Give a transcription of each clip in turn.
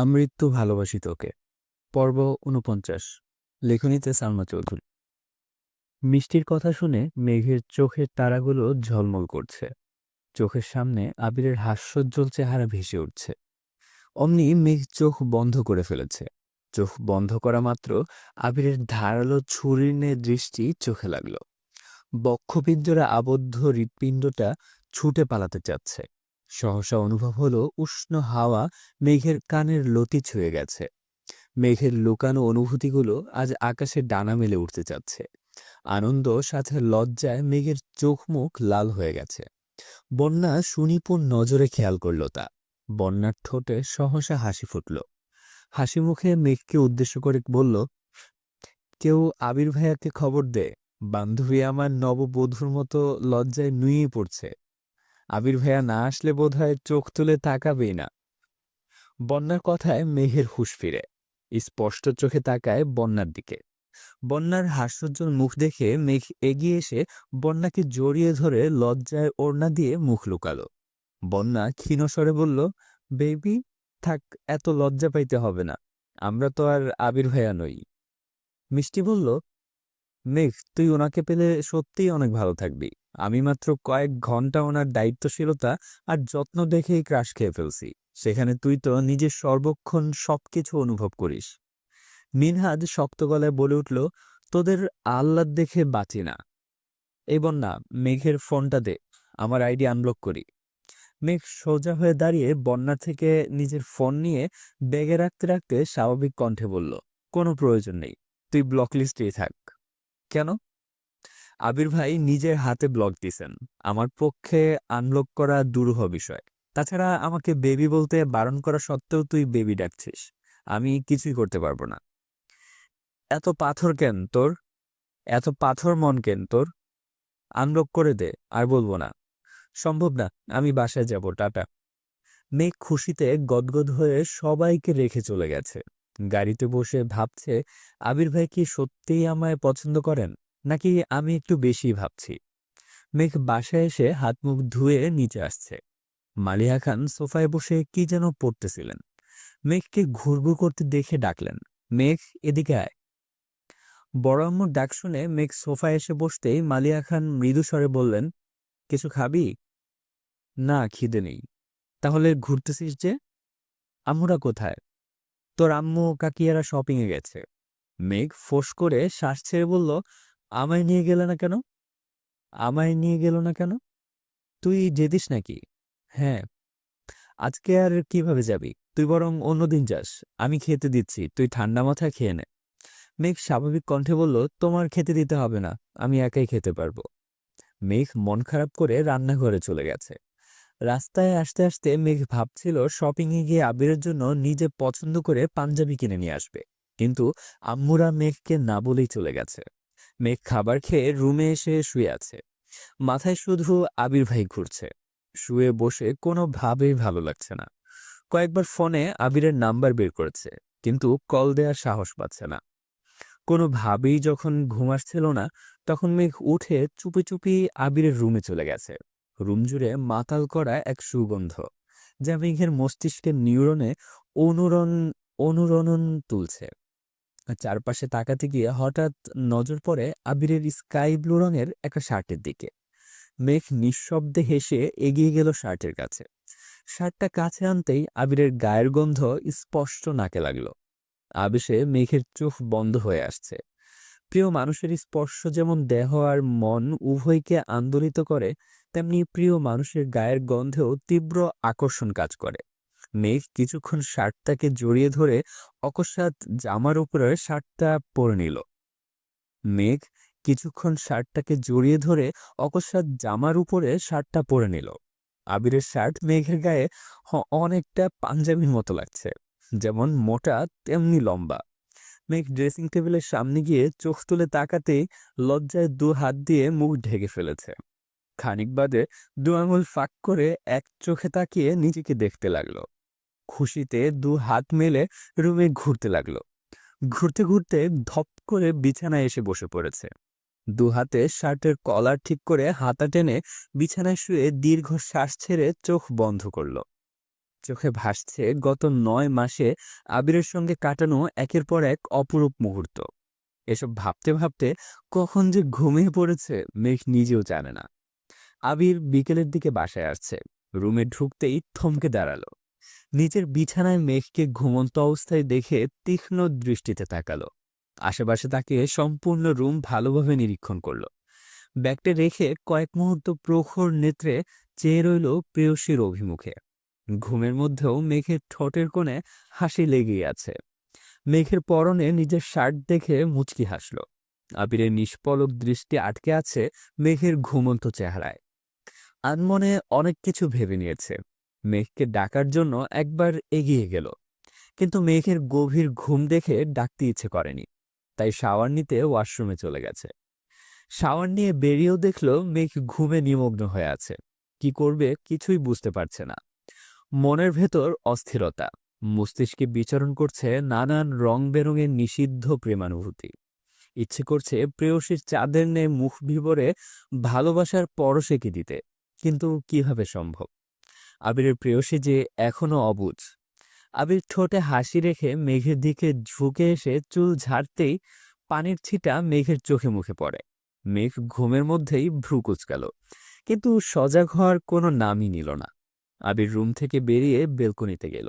আমৃত্যু ভালোবাসি তোকে। পর্ব ৪৯। লেখনীতে সালমা চৌধুরী। মিষ্টির কথা শুনে মেঘের চোখের তারাগুলো ঝলমল করছে। চোখের সামনে আবিরের হাস্যোজ্জ্বল চেহারা ভেসে উঠছে। অমনি মেঘ চোখ বন্ধ করে ফেলেছে। চোখ বন্ধ করা মাত্র আবিরের ধারালো ছুরির ন্যায় দৃষ্টি চোখে লাগল। বক্ষপিঞ্জরে আবদ্ধ হৃৎপিণ্ডটা ছুটে পালাতে চাচ্ছে। সহসা অনুভব হলো উষ্ণ হাওয়া মেঘের কানের লতি ছুঁয়ে গেছে। মেঘের লুকানো অনুভূতিগুলো আজ আকাশে ডানা মেলে উঠতে চাচ্ছে। আনন্দ সাথে লজ্জায় মেঘের চোখ মুখ লাল হয়ে গেছে। বন্যা সুনিপুণ নজরে খেয়াল করল তা। বন্যার ঠোঁটে সহসা হাসি ফুটল। হাসি মুখে মেঘকে উদ্দেশ্য করে বলল, কেউ আবির ভাইয়াকে খবর দে, বান্ধবী আমার নববধূর মতো লজ্জায় নুয়ে পড়ছে। আবির ভাইয়া না আসলে বোধহয় চোখ তুলে তাকাবেই না। বন্যার কথায় মেঘের হুঁশ ফিরে। স্পষ্ট চোখে তাকায় বন্যার দিকে। বন্যার হাস্যোজ্জ্বল মুখ দেখে মেঘ এগিয়ে এসে বন্যাকে জড়িয়ে ধরে লজ্জায় ওড়না দিয়ে মুখ লুকালো। বন্যা ক্ষীণ স্বরে বলল, বেবি, থাক, এত লজ্জা পাইতে হবে না। আমরা তো আর আবির ভাইয়া নই। মিষ্টি বলল, মেঘ, তুই ওনাকে পেলে সত্যিই অনেক ভালো থাকবি। আমি মাত্র কয়েক ঘন্টা ওনার দায়িত্বশীলতা আর যত্ন দেখেই ক্রাশ খেয়ে ফেলছি। সেখানে তুই তো নিজের সর্বক্ষণ সবকিছু অনুভব করিস। মিনহাজ শক্ত গলায় বলে উঠল, তোদের আহ্লাদ দেখে বাঁচি না। এই বন্যা, মেঘের ফোনটা দে, আমার আইডি আনব্লক করি। মেঘ সোজা হয়ে দাঁড়িয়ে বন্যা থেকে নিজের ফোন নিয়ে ব্যাগে রাখতে রাখতে স্বাভাবিক কণ্ঠে বলল, কোনো প্রয়োজন নেই, তুই ব্লক লিস্টেই থাক। কেন? আবির ভাই নিজের হাতে ব্লক দিছেন। আমার পক্ষে আনব্লক করা দুরূহ বিষয়। তাছাড়া আমাকে বেবি বলতে বারণ করা সত্ত্বেও তুই বেবি ডাকছিস। আমি কিছুই করতে পারবো না। এত পাথর কেন তোর? এত পাথর মন কেন তোর? আনব্লক করে দে, আর বলবো না। সম্ভব না, আমি বাসায় যাব, টাটা। মেঘ খুশিতে গদগদ হয়ে সবাইকে রেখে চলে গেছে। গাড়িতে বসে ভাবছে, আবির ভাই কি সত্যিই আমায় পছন্দ করেন, নাকি আমি একটু বেশি ভাবছি। মেঘ বাসায় এসে হাত মুখ ধুয়ে নিচে আসছে। মালিহা খান সোফায় বসে কি যেন পড়তেছিলেন। মেঘকে ঘুরঘুর করতে দেখে ডাকলেন, মেঘ, এদিকে আয়। বড় আম্মুর ডাক শুনে মেঘ সোফায় এসে বসতেই মালিয়া খান মৃদু স্বরে বললেন, কিছু খাবি? না, খিদে নেই। তাহলে ঘুরতেছিস যে? আম্মুরা কোথায়? তোর আম্মু কাকিয়ারা শপিংয়ে গেছে। মেঘ ফোঁস করে শ্বাস ছেড়ে বলল, আমায় নিয়ে গেলে না কেন? আমায় নিয়ে গেল না কেন? তুই যেতিস নাকি? হ্যাঁ। আজকে আর কিভাবে যাবি? তুই বরং অন্যদিন যাস। আমি খেতে দিচ্ছি, তুই ঠান্ডা মাথায় খেয়ে নে। মেঘ স্বাভাবিক কণ্ঠে বলল, তোমার খেতে দিতে হবে না, আমি একাই খেতে পারবো। মেঘ মন খারাপ করে রান্নাঘরে চলে গেছে। রাস্তায় আসতে আসতে মেঘ ভাবছিল শপিংয়ে গিয়ে আবিরের জন্য নিজে পছন্দ করে পাঞ্জাবি কিনে নিয়ে আসবে। কিন্তু আম্মুরা মেঘকে না বলেই চলে গেছে। মেঘ খাবার খেয়ে রুমে এসে শুয়ে আছে। মাথায় শুধু আবির ভাই ঘুরছে। শুয়ে বসে কোনোভাবেই ভালো লাগছে না। কয়েকবার ফোনে আবিরের নাম্বার বের করেছে, কিন্তু কল দেওয়ার সাহস পাচ্ছে না। কোনোভাবেই যখন ঘুম আসছিল না, তখন মেঘ উঠে চুপি চুপি আবিরের রুমে চলে গেছে। রুম জুড়ে মাতাল করা এক সুগন্ধ, যা মেঘের মস্তিষ্কের নিউরনে অনুরণ অনুরণন তুলছে। চারপাশে তাকাতে গিয়ে হঠাৎ নজর পড়ে আবিরের স্কাই ব্লু রঙের একটা শার্টের দিকে। মেঘ নিঃশব্দে হেসে এগিয়ে গেল শার্টের কাছে। শার্টটা কাছে আনতেই আবিরের গায়ের গন্ধ স্পষ্ট নাকে লাগলো। আবেশে মেঘের চোখ বন্ধ হয়ে আসছে। প্রিয় মানুষের স্পর্শ যেমন দেহ আর মন উভয়কে আন্দোলিত করে, তেমনি প্রিয় মানুষের গায়ের গন্ধেও তীব্র আকর্ষণ কাজ করে। মেঘ কিছুক্ষণ শার্টটাকে জড়িয়ে ধরে অকস্মাৎ জামার উপরে শার্টটা পরে নিল। মেঘ কিছুক্ষণ শার্টটাকে জড়িয়ে ধরে অকস্মাৎ জামার উপরে শার্টটা পরে নিল। আবিরের শার্ট মেঘের গায়ে অনেকটা পাঞ্জাবির মতো লাগছে, যেমন মোটা তেমনি লম্বা। মেঘ ড্রেসিং টেবিলের সামনে গিয়ে চোখ তুলে তাকাতেই লজ্জায় দু হাত দিয়ে মুখ ঢেকে ফেলেছে। খানিক বাদে দু আঙুল ফাঁক করে এক চোখে তাকিয়ে নিজেকে দেখতে লাগলো। খুশিতে দু হাত মেলে রুমে ঘুরতে লাগলো। ঘুরতে ঘুরতে ধপ করে বিছানায় এসে বসে পড়েছে। দু হাতে শার্টের কলার ঠিক করে হাতা টেনে বিছানায় শুয়ে দীর্ঘ শ্বাস ছেড়ে চোখ বন্ধ করল। চোখে ভাসছে গত ৯ মাসে আবিরের সঙ্গে কাটানো একের পর এক অপরূপ মুহূর্ত। এসব ভাবতে ভাবতে কখন যে ঘুমিয়ে পড়েছে মেঘ নিজেও জানে না। আবির বিকেলের দিকে বাসায় আসছে। রুমে ঢুকতেই থমকে দাঁড়ালো। নিচের বিছানায় মেঘকে ঘুমন্ত অবস্থায় দেখে তীক্ষ্ণ দৃষ্টিতে তাকালো। আশেপাশে তাকিয়ে সম্পূর্ণ রুম ভালোভাবে নিরীক্ষণ করলো। ব্যাগটা রেখে কয়েক মুহূর্ত প্রখর নেত্রে চেয়ে রইল প্রেয়সীর অভিমুখে। ঘুমের মধ্যেও মেঘের ঠোঁটের কোণে হাসি লেগেই আছে। মেঘের পরনে নিজের শার্ট দেখে মুচকি হাসল। আবিরের নিষ্পলক দৃষ্টি আটকে আছে মেঘের ঘুমন্ত চেহারায়। আনমনে অনেক কিছু ভেবে নিয়েছে। মেঘকে ডাকার জন্য একবার এগিয়ে গেল, কিন্তু মেঘের গভীর ঘুম দেখে ডাকতে ইচ্ছে করেনি। তাই শাওয়ার নিতে ওয়াশরুমে চলে গেছে। শাওয়ার নিয়ে বেরিয়েও দেখল মেঘ ঘুমে নিমগ্ন হয়ে আছে। কি করবে কিছুই বুঝতে পারছে না। মনের ভেতর অস্থিরতা, মস্তিষ্কে বিচরণ করছে নানান রং বেরঙের নিষিদ্ধ প্রেমানুভূতি। ইচ্ছে করছে প্রেয়সীর চাঁদের ন্যায় মুখ বিবরে ভালোবাসার পরশেকে দিতে, কিন্তু কিভাবে সম্ভব? আবিরের প্রেয়সী যে এখনো অবুঝ। আবির ঠোঁটে হাসি রেখে মেঘের দিকে ঝুঁকে এসে চুল ঝাড়তেই পানির ছিটা মেঘের চোখে মুখে পড়ে। মেঘ ঘুমের মধ্যেই ভ্রু কুঁচকাল, কিন্তু সজাগ হওয়ার কোনো নামই নিল না। আবির রুম থেকে বেরিয়ে বেলকনিতে গেল।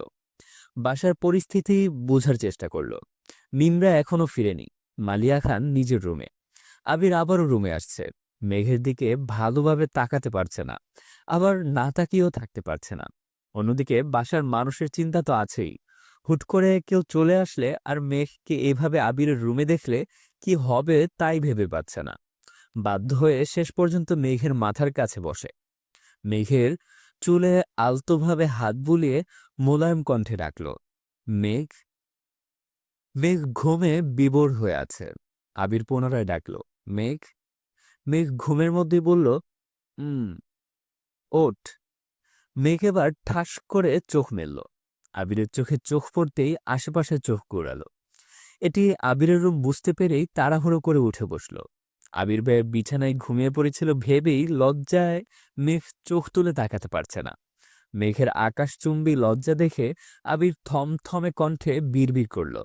বাসার পরিস্থিতি বোঝার চেষ্টা করল। মিমরা এখনো ফিরেনি। মালিয়া খান নিজের রুমে। আবির আবারও রুমে আসছে। মেঘের দিকে ভালোভাবে তাকাতে পারছে না, আবার না তাকিয়েও থাকতে পারছে না। অন্যদিকে বাসার মানুষের চিন্তা তো আছেই। হুট করে কেউ চলে আসলে আর মেঘকে এভাবে আবিরের রুমে দেখলে কি হবে তাই ভেবে পাচ্ছে না। বাধ্য হয়ে শেষ পর্যন্ত মেঘের মাথার কাছে বসে। মেঘের চুলে আলতোভাবে হাত বুলিয়ে মোলায়েম কণ্ঠে ডাকল, মেঘ। মেঘ ঘুমে বিভোর হয়ে আছে। আবির পুনরায় ডাকল, মেঘ। মেঘ ঘুমের মধ্যেই বলল, হুম, ওঠ। মেঘ এবার ঠাস করে চোখ মেলল। আবিরের চোখে চোখ পড়তেই আশেপাশে চোখ ঘোরালো। এটি আবিরের রুম বুঝতে পেরেই তাড়াহুড়ো করে উঠে বসল। আবির ভাই বিছানায় ঘুমিয়ে পড়েছিল ভেবেই লজ্জায় মেঘ চোখ তুলে তাকাতে পারছে না। মেঘের আকাশচুম্বী লজ্জা দেখে আবির থমথমে কণ্ঠে বিড়বিড় করল,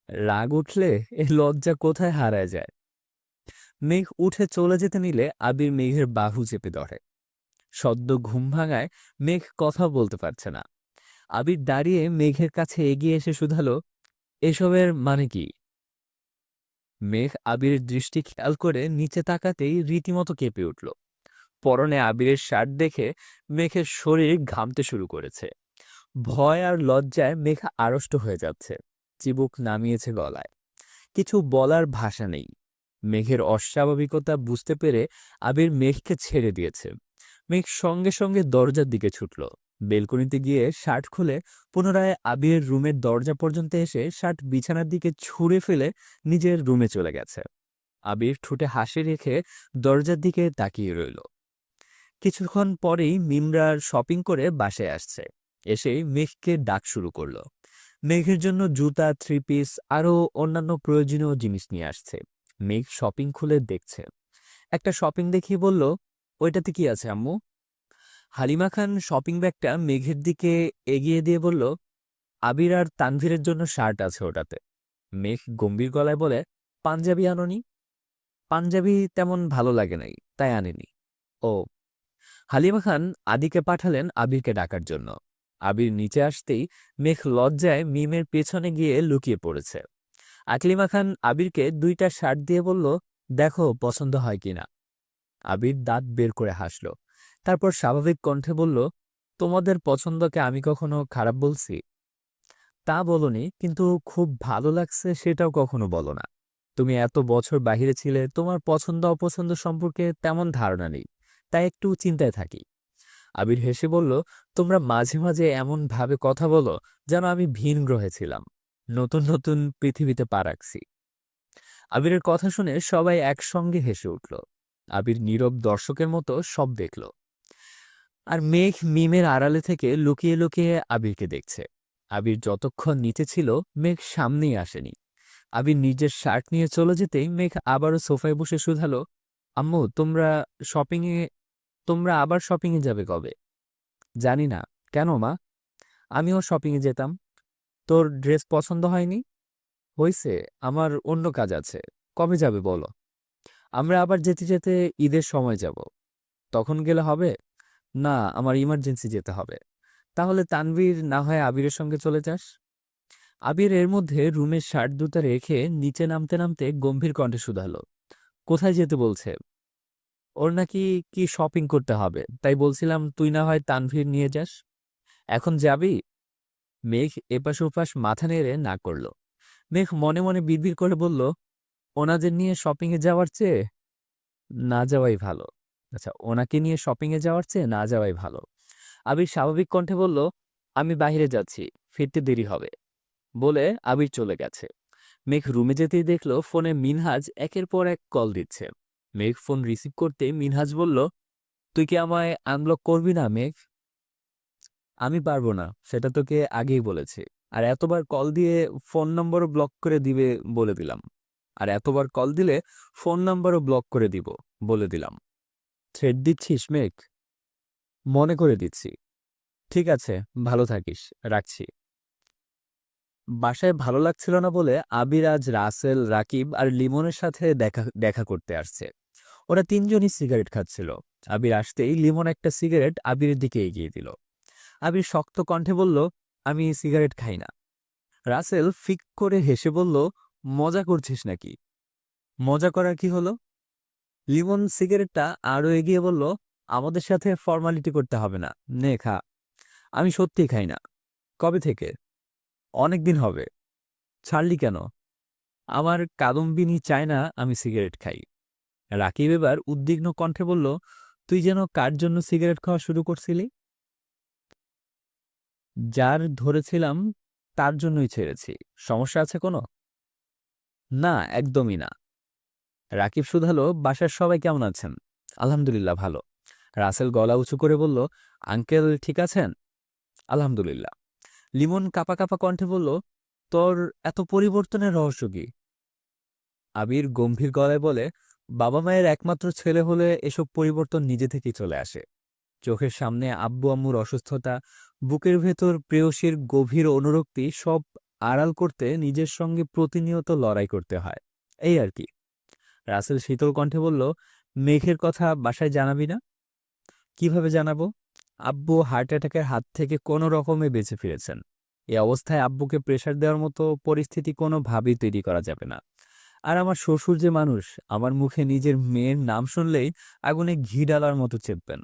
রাগ উঠলে এ লজ্জা কোথায় হারায় যায়। মেঘ উঠে চলে যেতে নিলে আবির মেঘের বাহু চেপে ধরে। সদ্য ঘুম ভাঙায় মেঘ কথা বলতে পারছে না। আবির দাঁড়িয়ে মেঘের কাছে এগিয়ে এসে শুধালো, এসবের মানে কি? মেঘ আবিরের দৃষ্টি খেয়াল করে নিচে তাকাতেই রীতিমতো কেঁপে উঠল। পরনে আবিরের শার্ট দেখে মেঘের শরীর ঘামতে শুরু করেছে। ভয় আর লজ্জায় মেঘ আড়ষ্ট হয়ে যাচ্ছে। চিবুক নামিয়েছে গলায়। কিছু বলার ভাষা নেই। মেঘের অস্বাভাবিকতা বুঝতে পেরে আবির মেঘকে ছেড়ে দিয়েছে। মেঘ সঙ্গে সঙ্গে দরজার দিকে ছুটল। বেলকনিতে গিয়ে শার্ট খুলে পুনরায় আবিরের রুমের দরজা পর্যন্ত এসে শার্ট বিছানার দিকে ছুঁড়ে ফেলে নিজের রুমে চলে গেছে। আবির ঠোঁটে হাসি রেখে দরজার দিকে তাকিয়ে রইল। কিছুক্ষণ পরেই মিমরার শপিং করে বাসায় আসছে। এসে মেঘকে ডাক শুরু করলো। মেঘের জন্য জুতা, থ্রি পিস আরও অন্যান্য প্রয়োজনীয় জিনিস নিয়ে আসছে। মেঘ শপিং খুলে দেখছে। একটা শপিং দেখিয়ে বলল, ওইটাতে কি আছে আম্মু? হালিমা খান শপিং ব্যাগটা মেঘের দিকে এগিয়ে দিয়ে বলল, আবির আর তানভীরের জন্য শার্ট আছে ওটাতে। মেঘ গম্ভীর গলায় বলে, পাঞ্জাবি আনোনি? পাঞ্জাবি তেমন ভালো লাগে নাই, তাই আনেনি। ও। হালিমা খান আদিকে পাঠালেন আবিরকে ডাকার জন্য। আবির নিচে আসতেই মেঘ লজ্জায় মিমের পেছনে গিয়ে লুকিয়ে পড়েছে। আকলিমা খান আবিরকে 2টা শার্ট দিয়ে বলল, দেখো পছন্দ হয় কিনা। আবির দাঁত বের করে হাসল। তারপর স্বাভাবিক কণ্ঠে বলল, তোমাদের পছন্দকে আমি কখনো খারাপ বলছি? তা বলনি, কিন্তু খুব ভালো লাগছে সেটাও কখনো বলো না। তুমি এত বছর বাহিরে ছিলে, তোমার পছন্দ অপছন্দ সম্পর্কে তেমন ধারণা নেই, তাই একটু চিন্তায় থাকি। আবির হেসে বলল, তোমরা মাঝে মাঝে এমন ভাবে কথা বলো যেন আমি ভিন গ্রহে ছিলাম, নতুন নতুন পৃথিবীতে পা রাখছি। আবিরের কথা শুনে সবাই একসঙ্গে হেসে উঠল। আবির নীরব দর্শকের মতো সব দেখল। আর মেঘ মিমের আড়ালে থেকে লুকিয়ে লুকিয়ে আবিরকে দেখছে। আবির যতক্ষণ নিচে ছিল মেঘ সামনেই আসেনি। আবির নিজের শার্ট নিয়ে চলে যেতেই মেঘ আবারও সোফায় বসে শুধালো, আম্মু তোমরা আবার শপিংয়ে যাবে কবে? জানি না। কেন মা? আমিও শপিংয়ে যেতাম। তোর ড্রেস পছন্দ হয়নি? হইছে, আমার অন্য কাজ আছে। কবে যাবে বলো? আমরা আবার যেতে যেতে ঈদের সময় যাব। তখন গেলে হবে? না, আমার ইমার্জেন্সি যেতে হবে। তাহলে তানভীর না হয় আবিরের সঙ্গে চলে যাস। আবির এর মধ্যে রুমের শার্ট দুটো রেখে নিচে নামতে নামতে গম্ভীর কণ্ঠে শুধালো, কোথায় যেতে বলছে? ওর নাকি কি শপিং করতে হবে, তাই বলছিলাম তুই না হয় তানভীর নিয়ে যাস। এখন যাবি? মেঘ এপাশ ওপাশ মাথা নেড়ে না করল। মেঘ মনে মনে বিড়বিড় করে বলল, ওনাদের নিয়ে শপিংয়ে যাওয়ার চেয়ে না যাওয়াই ভালো। আচ্ছা, ওনাকে নিয়ে শপিংয়ে যাওয়ার চেয়ে না যাওয়াই ভালো। আবির স্বাভাবিক কণ্ঠে বলল, আমি বাইরে যাচ্ছি, ফিরতে দেরি হবে। বলে আবির চলে গেছে। মেঘ রুমে যেতেই দেখল ফোনে মিনহাজ একের পর এক কল দিচ্ছে। মেঘ ফোন রিসিভ করতে মিনহাজ বলল, তুই কি আমায় আনব্লক করবি না মেঘ? আমি পারবো না, সেটা তোকে আগেই বলেছি। আর এতবার কল দিয়ে ফোন নম্বরও ব্লক করে দিবে বলে দিলাম। আর এতবার কল দিলে ফোন নম্বরও ব্লক করে দিব বলে দিলাম। থ্রেড দিচ্ছিস মেঘ? মনে করে দিচ্ছি। ঠিক আছে, ভালো থাকিস, রাখছি। বাসায় ভালো লাগছিল না বলে আবির আজ রাসেল, রাকিব আর লিমনের সাথে দেখা দেখা করতে আসছে। ওরা তিনজনই সিগারেট খাচ্ছিল। আবির আসতেই লিমন একটা সিগারেট আবিরের দিকে এগিয়ে দিল। আবির শক্ত কণ্ঠে বলল, আমি সিগারেট খাই না। রাসেল ফিক করে হেসে বলল, মজা করছিস নাকি? মজা করার কি হলো? লিমন সিগারেটটা আরো এগিয়ে বলল, আমাদের সাথে ফর্মালিটি করতে হবে না, নে খা। আমি সত্যি খাই না। কবে থেকে? অনেকদিন হবে। ছাড়লি কেন? আমার কাদম্বিনী চায় না আমি সিগারেট খাই। রাকিব এবার উদ্বিগ্ন কণ্ঠে বলল, তুই যেন কার জন্য সিগারেট খাওয়া শুরু করছিলি? যার ধরেছিলাম তার জন্যই ছেড়েছি। সমস্যা আছে কোনো? না, একদমই না। রাকিব শুধালো, বাসার সবাই কেমন আছেন? আলহামদুলিল্লাহ ভালো। রাসেল গলা উঁচু করে বলল, আঙ্কেল ঠিক আছেন? আলহামদুলিল্লাহ। লিমন কাপা কাপা কণ্ঠে বলল, তোর এত পরিবর্তনের রহস্য কি? আবির গম্ভীর গলায় বলে, বাবা মায়ের একমাত্র ছেলে হলে এসব পরিবর্তন নিজে থেকেই চলে আসে। চোখের সামনে আব্বু আম্মুর অসুস্থতা, বুকের ভেতর প্রেয়সীর গভীর অনুরক্তি সব আড়াল করতে নিজের সঙ্গে প্রতিনিয়ত লড়াই করতে হয়। এই আর কি। রাসেল শীতল কণ্ঠে বলল, মেঘের কথা বাসায় জানাবি না? কিভাবে জানাবো? আব্বু হার্ট অ্যাটাকের হাত থেকে কোনো রকমে বেঁচে ফিরেছেন। এই অবস্থায় আব্বুকে প্রেশার দেওয়ার মতো পরিস্থিতি কোনোভাবেই তৈরি করা যাবে না। আর আমার শ্বশুর যে মানুষ, আমার মুখে নিজের মেয়ের নাম শুনলেই আগুনে ঘি ডালার মতো চেপবেন।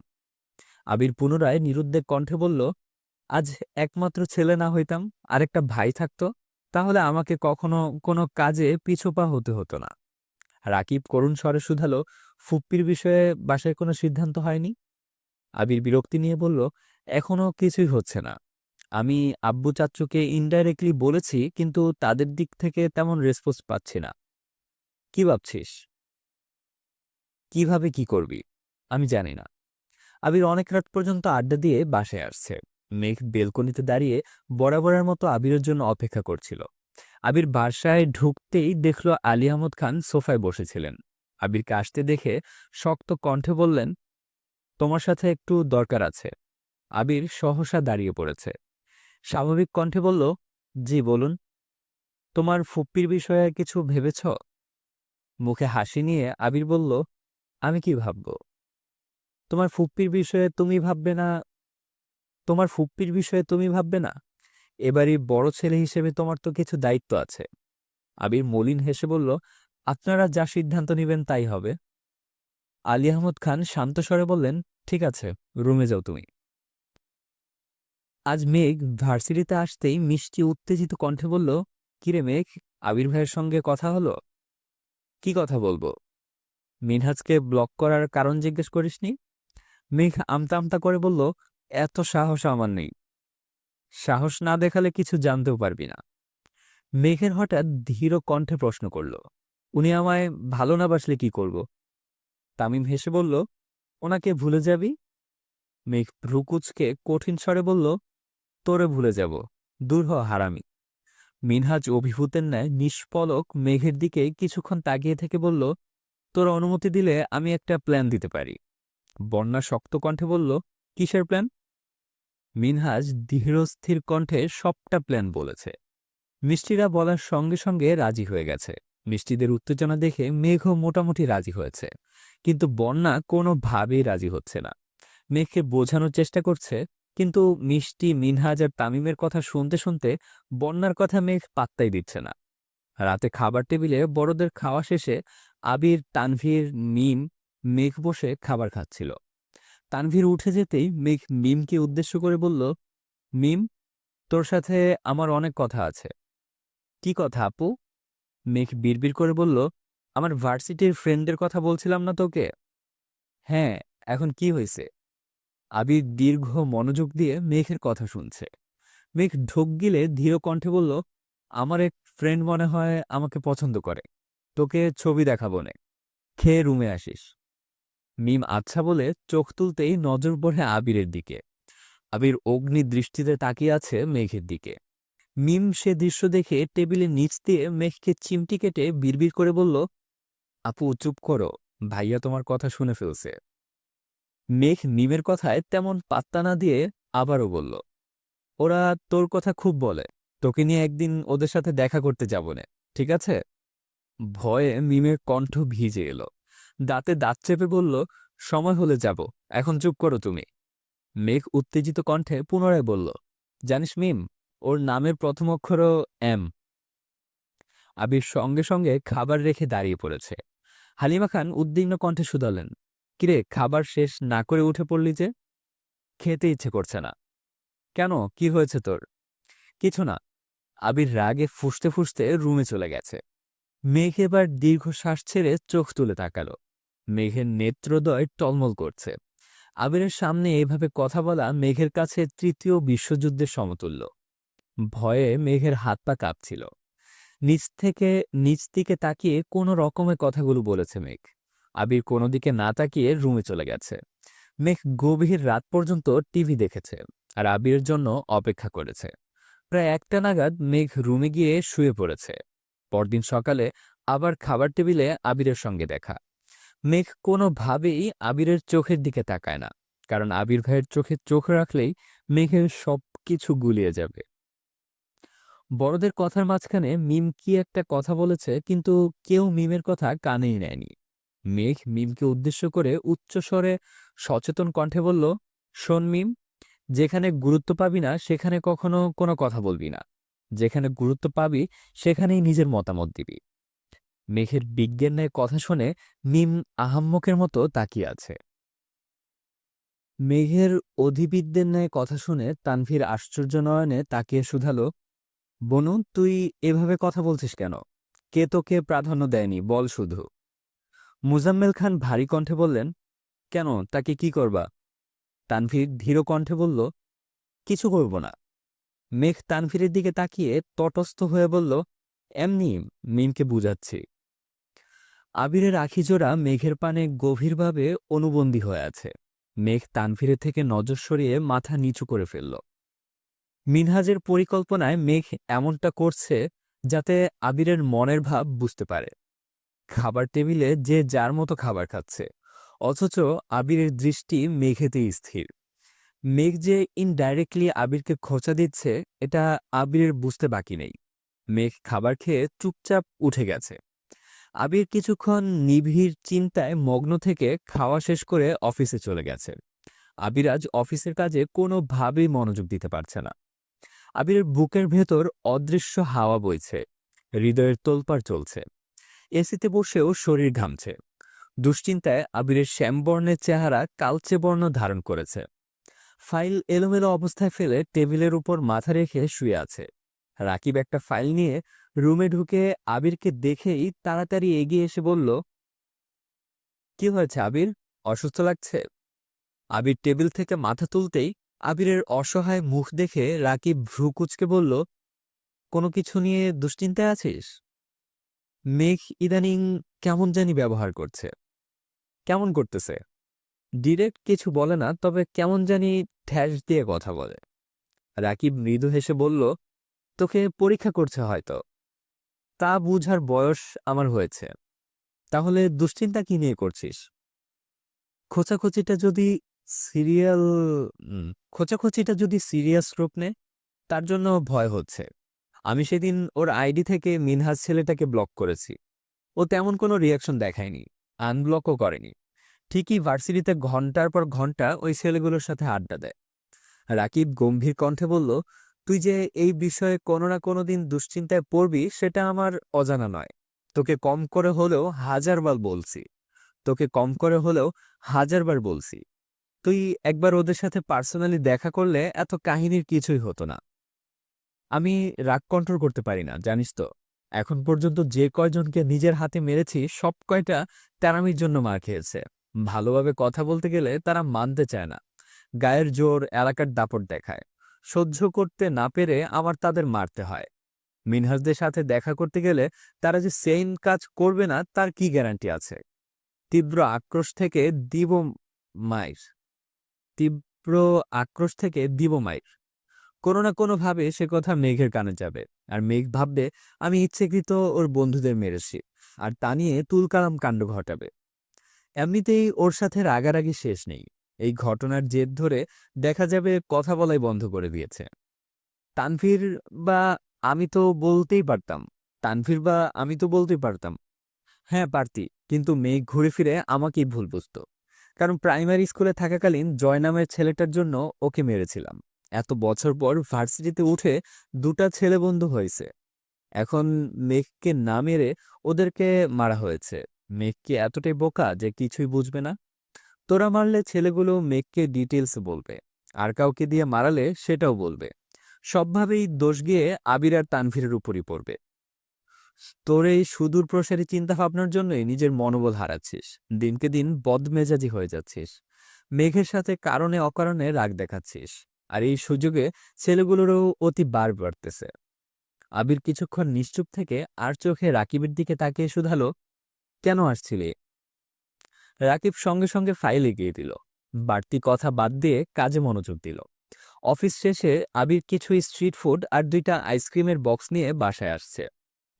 আবির পুনরায় নিরুদ্বেগ কণ্ঠে বলল, আজ একমাত্র ছেলে না হইতাম, আরেকটা ভাই থাকতো, তাহলে আমাকে কখনো কোনো কাজে পিছপা হতে হতো না। রাকিব করুণ স্বরে শুধালো, ফুপ্পির বিষয়ে বাসায় কোনো সিদ্ধান্ত হয়নি? আবির বিরক্তি নিয়ে বলল, এখনো কিছুই হচ্ছে না। আমি আব্বু চাচ্চুকে ইনডাইরেক্টলি বলেছি, কিন্তু তাদের দিক থেকে তেমন রেসপন্স পাচ্ছি না। কি ভাবছিস? কিভাবে কি করবি? আমি জানি না। আবির অনেক রাত পর্যন্ত আড্ডা দিয়ে বাসায় আসছে। মেঘ বেলকনিতে দাঁড়িয়ে বরাবরের মতো আবিরের জন্য অপেক্ষা করছিল। আবির বাসায় ঢুকতেই দেখল আলী আহমদ খান সোফায় বসেছিলেন। আবিরকে আসতে দেখে শক্ত কণ্ঠে বললেন, তোমার সাথে একটু দরকার আছে। আবির সহসা দাঁড়িয়ে পড়েছে। স্বাভাবিক কণ্ঠে বলল, জি বলুন। তোমার ফুপ্পির বিষয়ে কিছু ভেবেছ? মুখে হাসি নিয়ে আবির বলল, আমি কি ভাবব? তোমার ফুপ্পির বিষয়ে তুমি ভাববে না? তোমার ফুপ্পির বিষয়ে তুমি ভাববে না? এবারই বড় ছেলে হিসেবে তোমার তো কিছু দায়িত্ব আছে। আবির মলিন হেসে বলল, আপনারা যা সিদ্ধান্ত নেবেন তাই হবে। আলী আহমদ খান শান্ত স্বরে বললেন, ঠিক আছে, রুমে যাও তুমি। আজ মেঘ ভার্সিটিতে আসতেই মিষ্টি উত্তেজিত কণ্ঠে বলল, কিরে মেঘ, আবির ভাইয়ের সঙ্গে কথা হলো? কি কথা বলবো? মিনহাজকে ব্লক করার কারণ জিজ্ঞেস করিসনি? মেঘ আমতা আমতা করে বলল, এত সাহস আমার নেই। সাহস না দেখালে কিছু জানতেও পারবি না। মেঘের হঠাৎ ধীর কণ্ঠে প্রশ্ন করল, উনি আমায় ভালো না বাসলে কি করব? তামিম হেসে বলল, ওনাকে ভুলে যাবি। মেঘ ভ্রুকুচকে কঠিন স্বরে বলল, তোরে ভুলে যাব, দূর হ হারামি। মিনহাজ অভিভূতের ন্যায় নিষ্পলক মেঘের দিকে কিছুক্ষণ তাকিয়ে থেকে বলল, তোর অনুমতি দিলে আমি একটা প্ল্যান দিতে পারি। বন্যা শক্ত কণ্ঠে বলল, কিসের প্ল্যান? মিনহাজ ধীরস্থির কণ্ঠে সবটা প্ল্যান বলেছে। মিষ্টিরা বলার সঙ্গে সঙ্গে রাজি হয়ে গেছে। মিষ্টিদের উত্তেজনা দেখে মেঘও মোটামুটি রাজি হয়েছে, কিন্তু বন্যা কোনোভাবেই রাজি হচ্ছে না। মেঘকে বোঝানোর চেষ্টা করছে, কিন্তু মিষ্টি, মিনহাজ আর তামিমের কথা শুনতে শুনতে বন্যার কথা মেঘ পাত্তাই দিচ্ছে না। রাতে খাবার টেবিলে বড়দের খাওয়া শেষে আবির, তানভীর, মিম, মেঘ বসে খাবার খাচ্ছিল। তানভীর উঠে যেতেই মেঘ মিমকে উদ্দেশ্য করে বলল, মিম, তোর সাথে আমার অনেক কথা আছে। কি কথা আপু? মেঘ বিড়বিড় করে বলল, আমার ভার্সিটির ফ্রেন্ডদের কথা বলছিলাম না তোকে? হ্যাঁ, এখন কি হয়েছে? আবির দীর্ঘ মনোযোগ দিয়ে মেঘের কথা শুনছে। মেঘ ঢোক গিলে ধীর কণ্ঠে বলল, আমার এক ফ্রেন্ড মনে হয় আমাকে পছন্দ করে। তোকে ছবি দেখাবো নে, খেয়ে রুমে আসিস। মিম আচ্ছা বলে চোখ তুলতেই নজর পড়ে আবিরের দিকে। আবির অগ্নি দৃষ্টিতে তাকিয়ে আছে মেঘের দিকে। মিম সে দৃশ্য দেখে টেবিলের নিচ দিয়ে মেঘকে চিমটি কেটে বিড়বিড় করে বলল, আপু চুপ করো, ভাইয়া তোমার কথা শুনে ফেলছে। মেঘ মিমের কথায় তেমন পাত্তা না দিয়ে আবারও বলল, ওরা তোর কথা খুব বলে, তোকে নিয়ে একদিন ওদের সাথে দেখা করতে যাবনে, ঠিক আছে? ভয়ে মিমের কণ্ঠ ভিজে এলো। দাঁতে দাঁত চেপে বলল, সময় হলে যাব, এখন চুপ করো তুমি। মেঘ উত্তেজিত কণ্ঠে পুনরায় বলল, জানিস মিম, ওর নামের প্রথম অক্ষরও এম। আবির সঙ্গে সঙ্গে খাবার রেখে দাঁড়িয়ে পড়েছে। হালিমা খান উদ্বিগ্ন কণ্ঠে শুধালেন, কিরে, খাবার শেষ না করে উঠে পড়লি যে? খেতে ইচ্ছে করছে না। কেন, কি হয়েছে তোর? কিছু না। আবির রাগে ফুঁসতে ফুঁসতে রুমে চলে গেছে। মেঘ এবার দীর্ঘশ্বাস ছেড়ে চোখ তুলে তাকালো। মেঘের নেত্রদ্বয় টলমল করছে। আবিরের সামনে এভাবে কথা বলা মেঘের কাছে তৃতীয় বিশ্বযুদ্ধের সমতুল্য। ভয়ে মেঘের হাত পা কাঁপছিল। নিচ দিকে তাকিয়ে কোনো রকমে কথাগুলো বলেছে মেঘ। আবির কোনো দিকে না তাকিয়ে রুমে চলে গেছে। মেঘ গভীর রাত পর্যন্ত টিভি দেখেছে আর আবিরের জন্য অপেক্ষা করেছে। প্রায় 1টা নাগাদ মেঘ রুমে গিয়ে শুয়ে পড়েছে। পরদিন সকালে আবার খাবার টেবিলে আবিরের সঙ্গে দেখা। মেঘ কোনোভাবেই আবিরের চোখের দিকে তাকায় না, কারণ আবির ভাইয়ের চোখে চোখ রাখলেই মেঘের সবকিছু গুলিয়ে যাবে। বড়দের কথার মাঝখানে মিম কি একটা কথা বলেছে, কিন্তু কেউ মিমের কথা কানেই নেয়নি। মেঘ মিমকে উদ্দেশ্য করে উচ্চস্বরে সচেতন কণ্ঠে বলল, শোন মিম, যেখানে গুরুত্ব পাবি না সেখানে কখনো কোনো কথা বলবি না। যেখানে গুরুত্ব পাবি সেখানেই নিজের মতামত দিবি। মেঘের বিজ্ঞান ন্যায় কথা শুনে মিম আহাম্মকের মতো তাকিয়ে আছে। মেঘের অধিবিদ্যের ন্যায় কথা শুনে তানভীর আশ্চর্য নয়নে তাকিয়ে শুধালো, বনু, তুই এভাবে কথা বলছিস কেন? কে তোকে প্রাধান্য দেয়নি বল শুধু। মুজাম্মেল খান ভারী কণ্ঠে বললেন, কেন, তাকে কি করবা? তানভীর ধীর কণ্ঠে বলল, কিছু করব না। মেঘ তানভীরের দিকে তাকিয়ে তটস্থ হয়ে বলল, এমনি মিমকে বুঝাচ্ছি। আবিরের আখিজোড়া মেঘের পানে গভীরভাবে অনুবন্দী হয়ে আছে। মেঘ তানভীরের থেকে নজর সরিয়ে মাথা নিচু করে ফেলল। মিনহাজের পরিকল্পনায় মেঘ এমনটা করছে যাতে আবিরের মনের ভাব বুঝতে পারে। খাবার টেবিলে যে যার মতো খাবার খাচ্ছে, অথচ আবিরের দৃষ্টি মেঘেতেই স্থির। মেঘ যে ইনডাইরেক্টলি আবিরকে খোঁচা দিচ্ছে, এটা আবিরের বুঝতে বাকি নেই। মেঘ খাবার খেয়ে চুপচাপ উঠে গেছে। আবির কিছুক্ষণ নিবিড় চিন্তায় মগ্ন থেকে খাওয়া শেষ করে অফিসে চলে গেছে। আবির আজ অফিসের কাজে কোনোভাবেই মনোযোগ দিতে পারছে না। আবিরের বুকের ভেতর অদৃশ্য হাওয়া বইছে, হৃদয়ের তোলপাড় চলছে। এসিতে বসেও শরীর ঘামছে। দুশ্চিন্তায় আবিরের শ্যামবর্ণের চেহারা কালচে বর্ণ ধারণ করেছে। ফাইল এলোমেলো অবস্থায় ফেলে টেবিলের উপর মাথা রেখে শুয়ে আছে। রাকিব একটা ফাইল নিয়ে রুমে ঢুকে আবিরকে দেখেই তাড়াতাড়ি এগিয়ে এসে বলল, কি হয়েছে আবির, অসুস্থ লাগছে? আবির টেবিল থেকে মাথা তুলতেই আবিরের অসহায় মুখ দেখে রাকিব ভ্রু কুঁচকে বলল, কোনো কিছু নিয়ে দুশ্চিন্তায় আছিস? মেঘ ইদানিং কেমন জানি ব্যবহার করছে। কেমন করতেছে? ডিরেক্ট কিছু বলে না, তবে কেমন জানি ঠ্যাস দিয়ে কথা বলে। রাকিব মৃদু হেসে বলল, তোকে পরীক্ষা করছে হয়তো। তা বুঝার বয়স আমার হয়েছে। তাহলে দুশ্চিন্তা কি নিয়ে করছিস? খোঁচাখুচিটা যদি সিরিয়াল খোঁচাখুচিটা যদি সিরিয়াস রূপ নেয়, তার জন্য ভয় হচ্ছে। আমি সেদিন ওর আইডি থেকে মিনহাজ ছেলেটাকে ব্লক করেছি। ও তেমন কোনো রিয়াকশন দেখায়নি, আনব্লকও করেনি। ঠিকই ভার্সিটিতে ঘন্টার পর ঘন্টা ওই ছেলেগুলোর সাথে আড্ডা দেয়। রাকিব গম্ভীর কণ্ঠে বলল, তুই যে এই বিষয়ে কোনো না কোনো দিন দুশ্চিন্তায় পড়বি সেটা আমার অজানা নয়। তোকে কম করে হলেও হাজারবার বলছি তোকে কম করে হলেও হাজারবার বলছি, তুই একবার ওদের সাথে পার্সোনালি দেখা করলে এত কাহিনীর কিছুই হতো না। আমি রাগ কন্ট্রোল করতে পারি না, জানিস তো। এখন পর্যন্ত যে কয়জনকে নিজের হাতে মেরেছি সব কয়টা তেরামির জন্য মার খেয়েছে। ভালোভাবে কথা বলতে গেলে তারা মানতে চায় না, গায়ের জোর, এলাকার দাপট দেখায়। সহ্য করতে না পেরে আমার তাদের মারতে হয়। মিনহাজদের সাথে দেখা করতে গেলে তারা যে সেম কাজ করবে না তার কি গ্যারান্টি আছে? তীব্র আক্রোশ থেকে দিব মাইর তীব্র আক্রোশ থেকে দিব মাইর। কোনো না কোনোভাবে সে কথা মেঘের কানে যাবে, আর মেঘ ভাববে আমি ইচ্ছেকৃত ওর বন্ধুদের মেরেছি, আর তা নিয়ে তুলকালাম কাণ্ড ঘটাবে। এমনিতেই ওর সাথে রাগারাগি শেষ নেই। এই ঘটনার জের ধরে দেখা যাবে কথা বলাই বন্ধ করে দিয়েছে। তানভীর বা আমি তো বলতেই পারতাম তানভীর বা আমি তো বলতেই পারতাম। হ্যাঁ পারতি, কিন্তু মেঘ ঘুরে ফিরে আমাকেই ভুল বুঝতো। কারণ প্রাইমারি স্কুলে থাকাকালীন জয় নামের ছেলেটার জন্য ওকে মেরেছিলাম। এত বছর পর ভার্সিটিতে উঠে দুটা ছেলে বন্ধু হয়েছে, এখন মেঘকে না মেরে ওদেরকে মারা হয়েছে। মেঘ কি এতটাই বোকা যে কিছুই বুঝবে না? তোরা মারলে ছেলেগুলো মেঘকে ডিটেলস বলবে, আর কাউকে দিয়ে মারালে সেটাও বলবে। সবভাবেই দোষ গিয়ে আবির আর তানভীরের উপরই পড়বে। তোর এই সুদূর প্রসারী চিন্তাভাবনার জন্যই নিজের মনোবল হারাচ্ছিস, দিনকে দিন বদমেজাজি হয়ে যাচ্ছিস। মেঘের সাথে কারণে অকারণে রাগ দেখাচ্ছিস, আর এই সুযোগে ছেলেগুলোরও অতি বার বাড়তেছে। আবির কিছুক্ষণ নিশ্চুপ থেকে আর চোখে রাকিবের দিকে তাকিয়ে শুধালো, কেন আসছিলি? রাকিব সঙ্গে সঙ্গে ফাইল এগিয়ে দিল, বাড়তি কথা বাদ দিয়ে কাজে মনোযোগ দিল। অফিস শেষে আবির কিছু স্ট্রিট ফুড আর 2টা আইসক্রিমের বক্স নিয়ে বাসায় আসছে।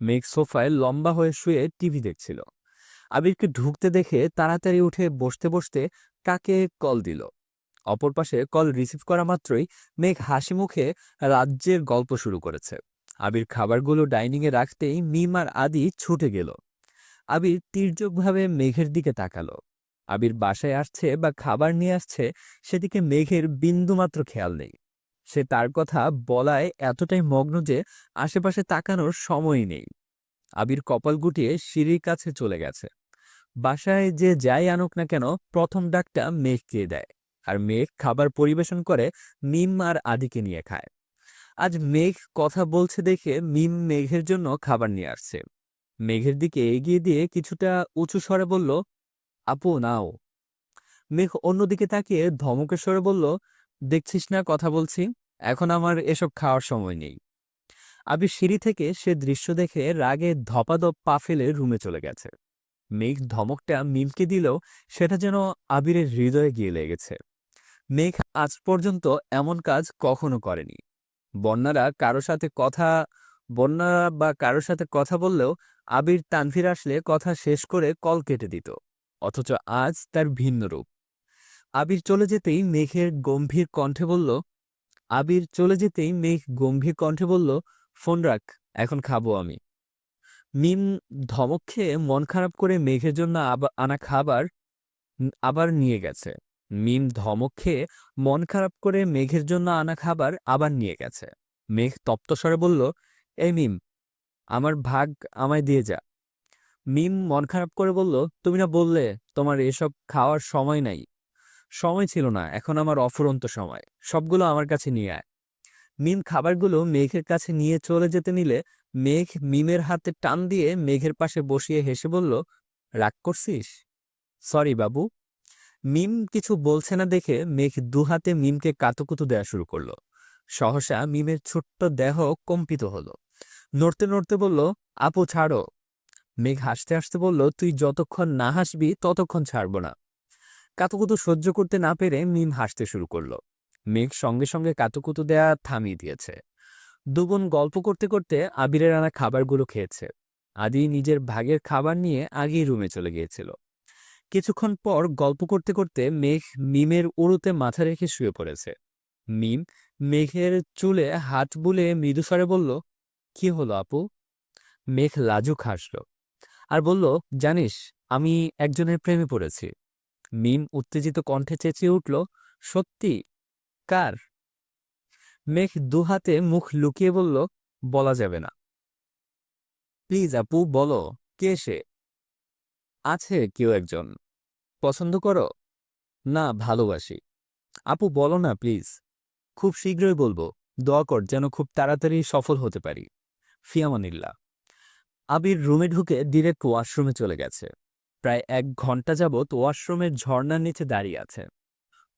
মেঘ সোফায় লম্বা হয়ে শুয়ে টিভি দেখছিল। আবিরকে ঢুকতে দেখে তাড়াতাড়ি উঠে বসতে বসতে কাকে কল দিল। অপর পাশে কল রিসিভ করা মাত্রই মেঘ হাসি মুখে রাজ্যের গল্প শুরু করেছে। আবির খাবারগুলো ডাইনিংয়ে রাখতেই মিম আর আদি ছুটে গেল। আবির তির্যকভাবে মেঘের দিকে তাকালো। আবির বাসায় আসছে বা খাবার নিয়ে আসছে সেদিকে মেঘের বিন্দুমাত্র খেয়াল নেই। সে তার কথা বলায় এতটাই মগ্ন যে আশেপাশে তাকানোর সময়ই নেই। আবির কপাল গুটিয়ে সিঁড়ির কাছে চলে গেছে। বাসায় যে যাই আনুক না কেন প্রথম ডাকটা মেঘকে দেয়, আর মেঘ খাবার পরিবেশন করে মিম আর আদিকে নিয়ে খায়। আজ মেঘ কথা বলছে দেখে মিম মেঘের জন্য খাবার নিয়ে আসছে। মেঘের দিকে এগিয়ে দিয়ে কিছুটা উঁচু স্বরে বলল, আপু নাও। মেঘ অন্যদিকে তাকিয়ে ধমকের স্বরে বলল, দেখছিস না কথা বলছি, এখন আমার এসব খাওয়ার সময় নেই। আবির সিঁড়ি থেকে সে দৃশ্য দেখে রাগে ধপাধপ পা ফেলে রুমে চলে গেছে। মেঘ ধমকটা মিমকে দিলেও সেটা যেন আবিরের হৃদয়ে গিয়ে লেগেছে। মেঘ আজ পর্যন্ত এমন কাজ কখনো করেনি। বন্যারা কারো সাথে কথা বন্যারা বা কারোর সাথে কথা বললেও আবির তানভীর আসলে কথা শেষ করে কল কেটে দিত। অথচ আজ তার ভিন্ন রূপ। আবির চলে যেতেই মেঘের গম্ভীর কণ্ঠে বলল আবির চলে যেতেই মেঘ গম্ভীর কণ্ঠে বলল, ফোন রাখ, এখন খাবো আমি। মিম ধমক খেয়ে মন খারাপ করে মেঘের জন্য আনা খাবার আবার নিয়ে গেছে। মিম ধমক খেয়ে মন খারাপ করে মেঘের জন্য আনা খাবার আবার নিয়ে গেছে। মেঘ তপ্ত স্বরে বলল, এই মিম, আমার ভাগ আমায় দিয়ে যা। মিম মন খারাপ করে বলল, তুমি না বললে তোমার এসব খাওয়ার সময় নাই? সময় ছিল না, এখন আমার অফুরন্ত সময়, সবগুলো আমার কাছে নিয়ে আয়। মিম খাবারগুলো মেঘের কাছে নিয়ে চলে যেতে নিলে মেঘ মিমের হাতে টান দিয়ে মেঘের পাশে বসিয়ে হেসে বলল, রাগ করছিস? সরি বাবু। মিম কিছু বলছে না দেখে মেঘ দুহাতে মিমকে কাতুকুতু দেওয়া শুরু করলো। সহসা মিমের ছোট্ট দেহ কম্পিত হলো। নড়তে নড়তে বলল, আপু ছাড়ো। মেঘ হাসতে হাসতে বলল, তুই যতক্ষণ না হাসবি ততক্ষণ ছাড়ব না। কাতুকুতু সহ্য করতে না পেরে মিম হাসতে শুরু করলো। মেঘ সঙ্গে সঙ্গে কাতুকুতু দেয়া থামিয়ে দিয়েছে। দুবোন গল্প করতে করতে আবিরের আনা খাবারগুলো খেয়েছে। আদি নিজের ভাগের খাবার নিয়ে আগেই রুমে চলে গিয়েছিল। কিছুক্ষণ পর গল্প করতে করতে মেঘ মিমের উড়োতে মাথা রেখে শুয়ে পড়েছে। মিম মেঘের চুলে হাত বুলিয়ে মৃদুস্বরে বলল, কি হলো আপু? মেঘ লাজুক হাসল আর বলল, জানিস, আমি একজনের প্রেমে পড়েছি। মিম উত্তেজিত কণ্ঠে চেঁচিয়ে উঠল, সত্যি? কার? মেঘ দুহাতে মুখ লুকিয়ে বলল, বলা যাবে না। প্লিজ আপু বলো, কে সে? আছে কেউ একজন। পছন্দ করো? না, ভালোবাসি। আপু বলো না প্লিজ। খুব শীঘ্রই বলবো। দোয়া কর যেন খুব তাড়াতাড়ি সফল হতে পারি। ফিয়ামানিল্লাহ। আবির রুমে ঢুকে ডিরেক্ট ওয়াশরুমে চলে গেছে। প্রায় 1 ঘন্টা যাবৎ ওয়াশরুমের ঝর্ণার নিচে দাঁড়িয়ে আছে।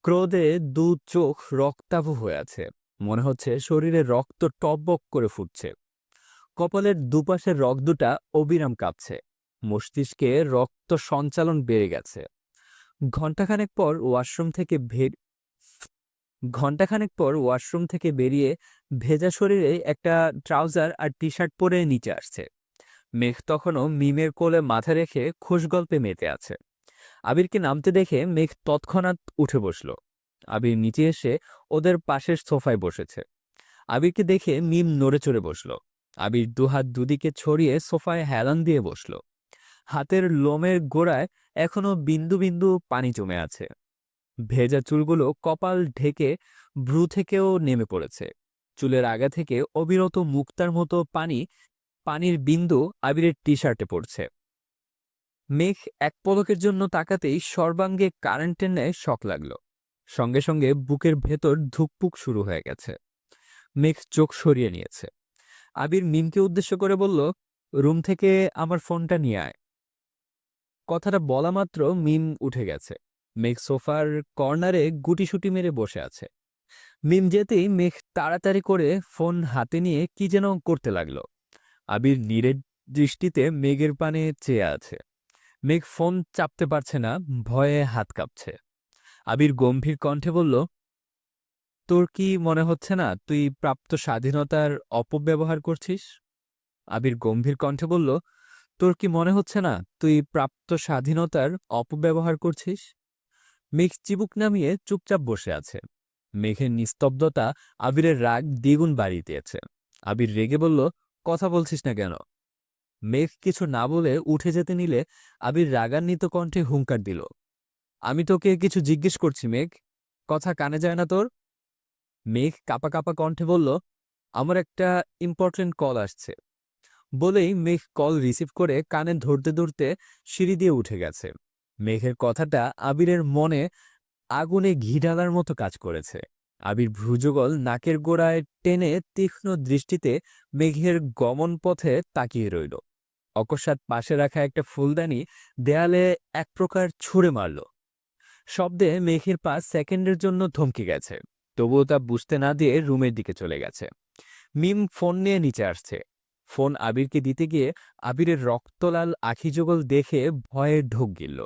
ক্রোধে দু চোখ রক্তাভ হয়ে আছে। মনে হচ্ছে শরীরে রক্ত টকবক করে ফুটছে। কপালের দুপাশের রগ দুটা অবিরাম কাঁপছে। মস্তিষ্কে রক্ত সঞ্চালন বেড়ে গেছে। ঘণ্টাখানেক পর ওয়াশরুম থেকে বেরিয়ে ভেজা শরীরে একটা ট্রাউজার আর টি শার্ট পরে নিচে আসছে। মেঘ তখনও মিমের কোলে মাথা রেখে খুশগল্পে মেতে আছে। আবিরকে নামতে দেখে মেঘ তৎক্ষণাৎ উঠে বসল। আবির নিচে এসে ওদের পাশের সোফায় বসেছে। আবিরকে দেখে মিম নড়ে চড়ে বসল। আবির দুহাত দুদিকে ছড়িয়ে সোফায় হেলান দিয়ে বসল। হাতের লোমের গোড়ায় এখনো বিন্দু বিন্দু পানি জমে আছে। ভেজা চুলগুলো কপাল ঢেকে ভ্রু থেকেও নেমে পড়েছে। চুলের আগা থেকে অবিরত মুক্তার মতো পানির বিন্দু আবিরের টি শার্টে পড়ছে। মেঘ এক পলকের জন্য তাকাতেই সর্বাঙ্গে কারেন্টের ন্যায় শক লাগল। সঙ্গে সঙ্গে বুকের ভেতর ধুকপুক শুরু হয়ে গেছে। মেঘ চোখ সরিয়ে নিয়েছে। আবির মিমকে উদ্দেশ্য করে বলল, রুম থেকে আমার ফোনটা নিয়ে আয়। কথাটা বলা মাত্র মিম উঠে গেছে। মেঘ সোফার কর্নারে গুটিসুটি মেরে বসে আছে। মিম যেতেই মেঘ তাড়াতাড়ি করে ফোন হাতে নিয়ে কি যেন করতে লাগল। আবির নীরের দৃষ্টিতে মেঘের পানে চেয়ে আছে। মেঘ ফোন চাপতে পারছে না, ভয়ে হাত কাঁপছে। আবির গম্ভীর কণ্ঠে বলল, তোর কি মনে হচ্ছে না তুই প্রাপ্ত স্বাধীনতার অপব্যবহার করছিস? আবির গম্ভীর কণ্ঠে বলল, তোর কি মনে হচ্ছে না তুই প্রাপ্ত স্বাধীনতার অপব্যবহার করছিস? মেঘ চিবুক নামিয়ে চুপচাপ বসে আছে। মেঘের নিস্তব্ধতা আবিরের রাগ দ্বিগুণ বাড়িয়ে দিয়েছে। আবির রেগে বলল, কথা বলছিস না কেন? মেঘ কিছু না বলে উঠে যেতে নিলে আবির রাগান্বিত কণ্ঠে হুঙ্কার দিল, আমি তোকে কিছু জিজ্ঞেস করছি মেঘ, কথা কানে যায় না তোর? মেঘ কাপা কাপা কণ্ঠে বলল, আমার একটা ইম্পর্টেন্ট কল আসছে। বলেই মেঘ কল রিসিভ করে কানে ধরতে ধরতে সিঁড়ি দিয়ে উঠে গেছে। মেঘের কথাটা আবিরের মনে আগুনে ঘি ঢালার মতো কাজ করেছে। আবির ভ্রুযুগল নাকের গোড়ায় টেনে তীক্ষ্ণ দৃষ্টিতে মেঘের গমন পথে তাকিয়ে রইল। অকস্মাৎ পাশে রাখা একটা ফুলদানি দেয়ালে এক প্রকার ছুঁড়ে মারল। শব্দে মেঘের পা সেকেন্ডের জন্য থমকে গেছে। তবুও তা বুঝতে না দিয়ে রুমের দিকে চলে গেছে। মিম ফোন নিয়ে নিচে আসছে। ফোন আবিরকে দিতে গিয়ে আবিরের রক্তলাল আখিযুগল দেখে ভয়ে ঢোক গিলল।